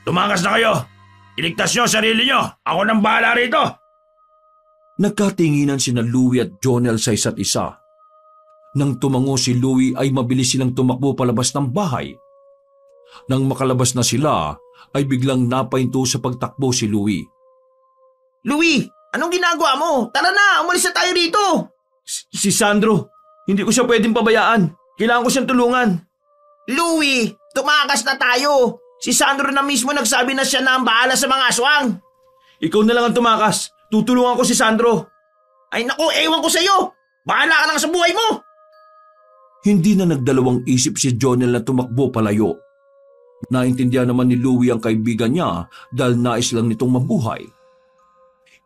Tumakas na kayo! Iligtas niyo sarili niyo! Ako nang bahala rito! Nagkatinginan sina Louie at Jonel sa isa't isa. Nang tumango si Louie ay mabilis silang tumakbo palabas ng bahay. Nang makalabas na sila ay biglang napahinto sa pagtakbo si Louie. Louie, anong ginagawa mo? Tara na, umalis na tayo rito. Si Sandro, hindi ko siya pwedeng pabayaan. Kailangan ko siyang tulungan. Louie, tumakas na tayo. Si Sandro na mismo nagsabi na siya na ang bahala sa mga aswang. Ikaw na lang ang tumakas. Tutulungan ko si Sandro. Ay naku, ewan ko sa iyo. Bahala ka lang sa buhay mo. Hindi na nagdalawang isip si Jonel na tumakbo palayo. Naintindihan naman ni Louie ang kaibigan niya dahil nais lang nitong mabuhay.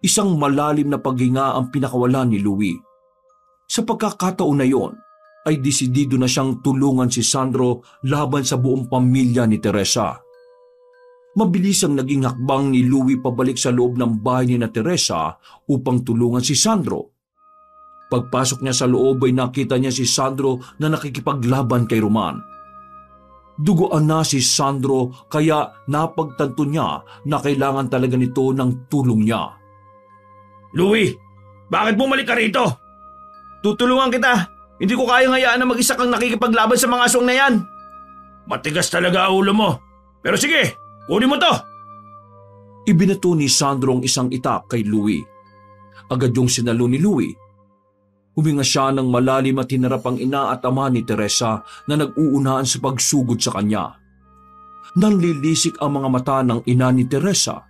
Isang malalim na paghinga ang pinakawalan ni Louie. Sa pagkakataon na yon, ay desidido na siyang tulungan si Sandro laban sa buong pamilya ni Teresa. Mabilis ang naging hakbang ni Louie pabalik sa loob ng bahay ni na Teresa upang tulungan si Sandro. Pagpasok niya sa loob ay nakita niya si Sandro na nakikipaglaban kay Roman. Duguan na si Sandro kaya napagtanto niya na kailangan talaga nito ng tulong niya. Louie, bakit bumalik ka rito? Tutulungan kita. Hindi ko kayang hayaan na mag-isa kang nakikipaglaban sa mga aswang na yan. Matigas talaga ang ulo mo. Pero sige, kunin mo to. Ibinato ni Sandro ang isang itak kay Louie. Agad yung sinalo ni Louie. Huminga siya ng malalim at hinarap ang ina at ama ni Teresa na nag-uunahan sa pagsugod sa kanya. Nanlilisik ang mga mata ng ina ni Teresa.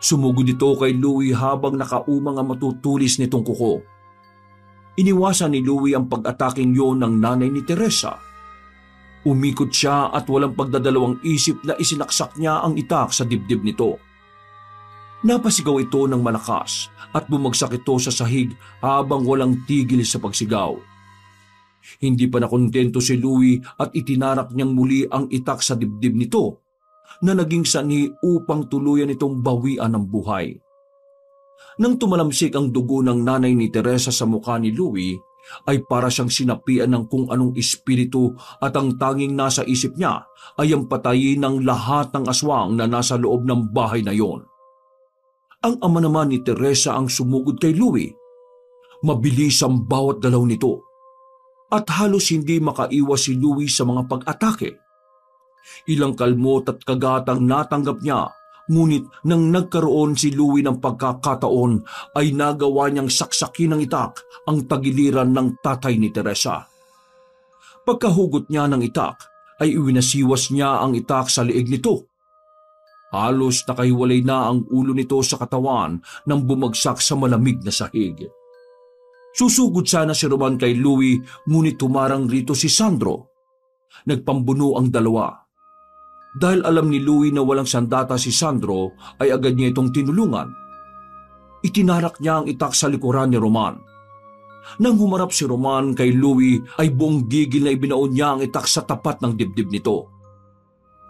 Sumugod ito kay Louie habang nakaumang ang matutulis nitong kuko. Iniwasan ni Louie ang pag-ataking yon ng nanay ni Teresa. Umikot siya at walang pagdadalawang isip na isinaksak niya ang itak sa dibdib nito. Napasigaw ito ng malakas at bumagsak ito sa sahig habang walang tigil sa pagsigaw. Hindi pa nakontento si Louie at itinarak niyang muli ang itak sa dibdib nito na naging sanhi upang tuluyan itong bawian ng buhay. Nang tumalamsik ang dugo ng nanay ni Teresa sa mukha ni Louie, ay para siyang sinapian ng kung anong espiritu at ang tanging nasa isip niya ay ang patayin ng lahat ng aswang na nasa loob ng bahay na yon. Ang ama naman ni Teresa ang sumugod kay Louie. Mabilis ang bawat galaw nito at halos hindi makaiwas si Louie sa mga pag-atake. Ilang kalmot at kagatang natanggap niya, ngunit nang nagkaroon si Louie ng pagkakataon ay nagawa niyang saksakin ng itak ang tagiliran ng tatay ni Teresa. Pagkahugot niya ng itak ay iwinasiwas niya ang itak sa liig nito. Halos nakahiwalay na ang ulo nito sa katawan nang bumagsak sa malamig na sahig. Susugod sana si Roman kay Louie ngunit tumarang rito si Sandro. Nagpambuno ang dalawa. Dahil alam ni Louie na walang sandata si Sandro ay agad niya itong tinulungan. Itinarak niya ang itak sa likuran ni Roman. Nang humarap si Roman kay Louie ay buong gigil na ibinaon niya ang itak sa tapat ng dibdib nito.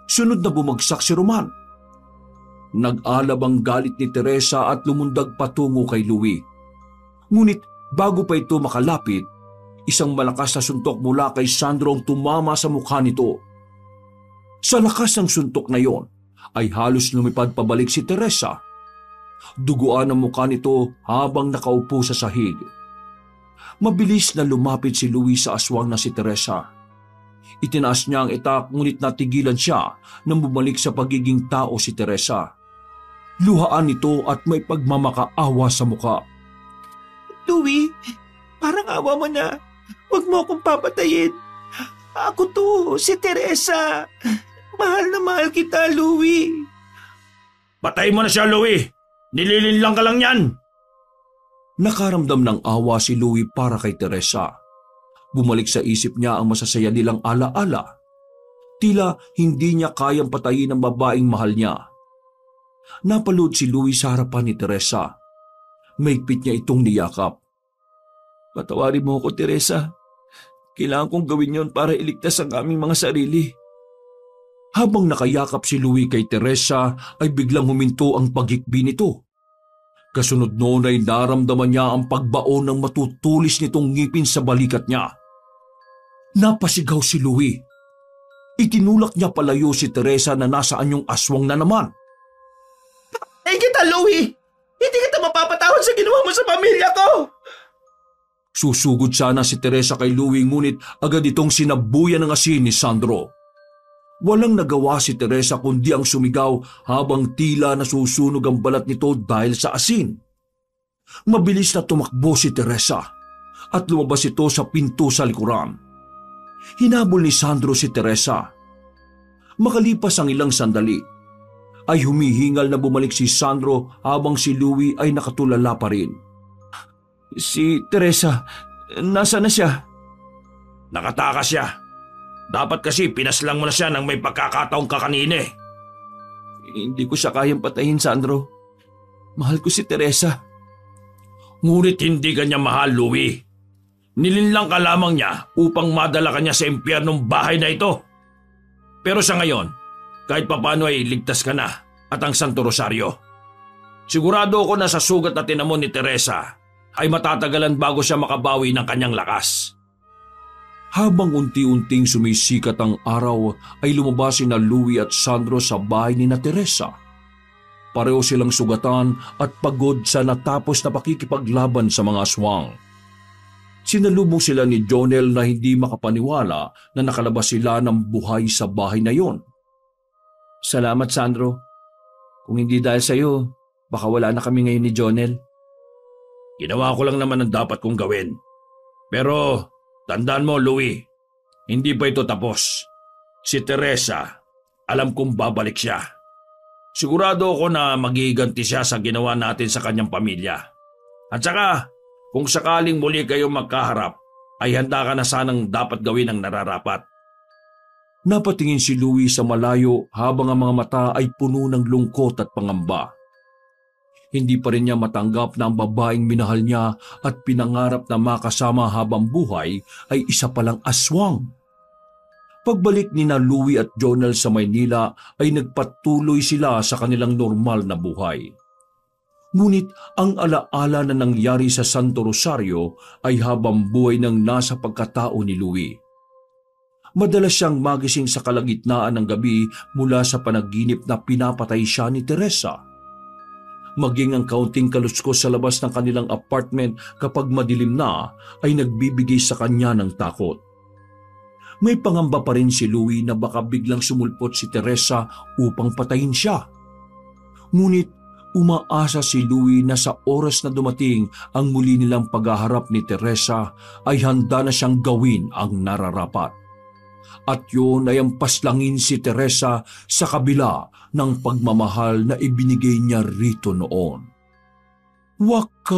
Sunod na bumagsak si Roman. Nag-alab ang galit ni Teresa at lumundag patungo kay Louie. Ngunit bago pa ito makalapit, isang malakas na suntok mula kay Sandro ang tumama sa mukha nito. Sa lakas ng suntok na yon, ay halos lumipad pabalik si Teresa. Duguan ang mukha nito habang nakaupo sa sahig. Mabilis na lumapit si Louie sa aswang na si Teresa. Itinaas niya ang itak ngunit natigilan siya nang bumalik sa pagiging tao si Teresa. Luhaan nito at may pagmamakaawa sa mukha. Louie, parang awa mo na. Huwag mo akong papatayin. Ako to, si Teresa. Mahal na mahal kita, Louie. Patay mo na siya, Louie. Nililinlang ka lang yan. Nakaramdam ng awa si Louie para kay Teresa. Bumalik sa isip niya ang masasaya nilang alaala. Tila hindi niya kayang patayin ang babaeng mahal niya. Napalood si Louie sa harapan ni Teresa. Maigpit niya itong niyakap. Patawarin mo ako, Teresa. Kailangan kong gawin yon para iligtas ang aming mga sarili. Habang nakayakap si Louie kay Teresa ay biglang huminto ang paghikbi nito. Kasunod noon ay naramdaman niya ang pagbaon ng matutulis nitong ngipin sa balikat niya. Napasigaw si Louie. Itinulak niya palayo si Teresa na nasaan yung aswang na naman. Ay kita, Louie! Hindi kita mapapatawad sa ginawa mo sa pamilya ko! Susugod sana si Teresa kay Louie ngunit agad itong sinabuyan ng asin ni Sandro. Walang nagawa si Teresa kundi ang sumigaw habang tila nasusunog ang balat nito dahil sa asin. Mabilis na tumakbo si Teresa at lumabas ito sa pinto sa likuran. Hinabol ni Sandro si Teresa. Makalipas ang ilang sandali, ay humihingal na bumalik si Sandro habang si Louie ay nakatulala pa rin. Si Teresa, nasa na siya? Nakatakas siya. Dapat kasi pinaslang mo na siya nang may pagkakataong kakanina eh. Hindi ko siya kayang patayin, Sandro. Mahal ko si Teresa. Ngunit hindi ka niya mahal, Louie. Nilinlang ka lamang niya upang madala ka niya sa impyernong bahay na ito. Pero sa ngayon, kahit papano ay ligtas ka na at ang Santo Rosario. Sigurado ako na sa sugat na tinamon ni Teresa ay matatagalan bago siya makabawi ng kanyang lakas. Habang unti-unting sumisikat ang araw ay lumabas sina Louie at Sandro sa bahay ni na Teresa. Pareho silang sugatan at pagod sa natapos na pakikipaglaban sa mga aswang. Sinalubong sila ni Jonel na hindi makapaniwala na nakalabas sila ng buhay sa bahay na yon. Salamat, Sandro. Kung hindi dahil sa'yo, baka wala na kami ngayon ni Jonel. Ginawa ko lang naman ang dapat kong gawin. Pero tandaan mo, Louie, hindi pa ito tapos. Si Teresa, alam kong babalik siya. Sigurado ako na magiganti siya sa ginawa natin sa kanyang pamilya. At saka, kung sakaling muli kayong magkaharap, ay handa ka na sanang dapat gawin ang nararapat. Napatingin si Louie sa malayo habang ang mga mata ay puno ng lungkot at pangamba. Hindi pa rin niya matanggap na ang babaeng minahal niya at pinangarap na makasama habang buhay ay isa palang aswang. Pagbalik ni na Louie at Jonel sa Maynila ay nagpatuloy sila sa kanilang normal na buhay. Ngunit ang alaala na nangyari sa Santo Rosario ay habang buhay ng nasa pagkatao ni Louie. Madalas siyang magising sa kalagitnaan ng gabi mula sa panaginip na pinapatay siya ni Teresa. Maging ang kaunting kaluskos sa labas ng kanilang apartment kapag madilim na ay nagbibigay sa kanya ng takot. May pangamba pa rin si Louie na baka biglang sumulpot si Teresa upang patayin siya. Ngunit umaasa si Louie na sa oras na dumating ang muli nilang paghaharap ni Teresa ay handa na siyang gawin ang nararapat. At yun ay ang paslangin si Teresa sa kabila ng pagmamahal na ibinigay niya rito noon. Wakas!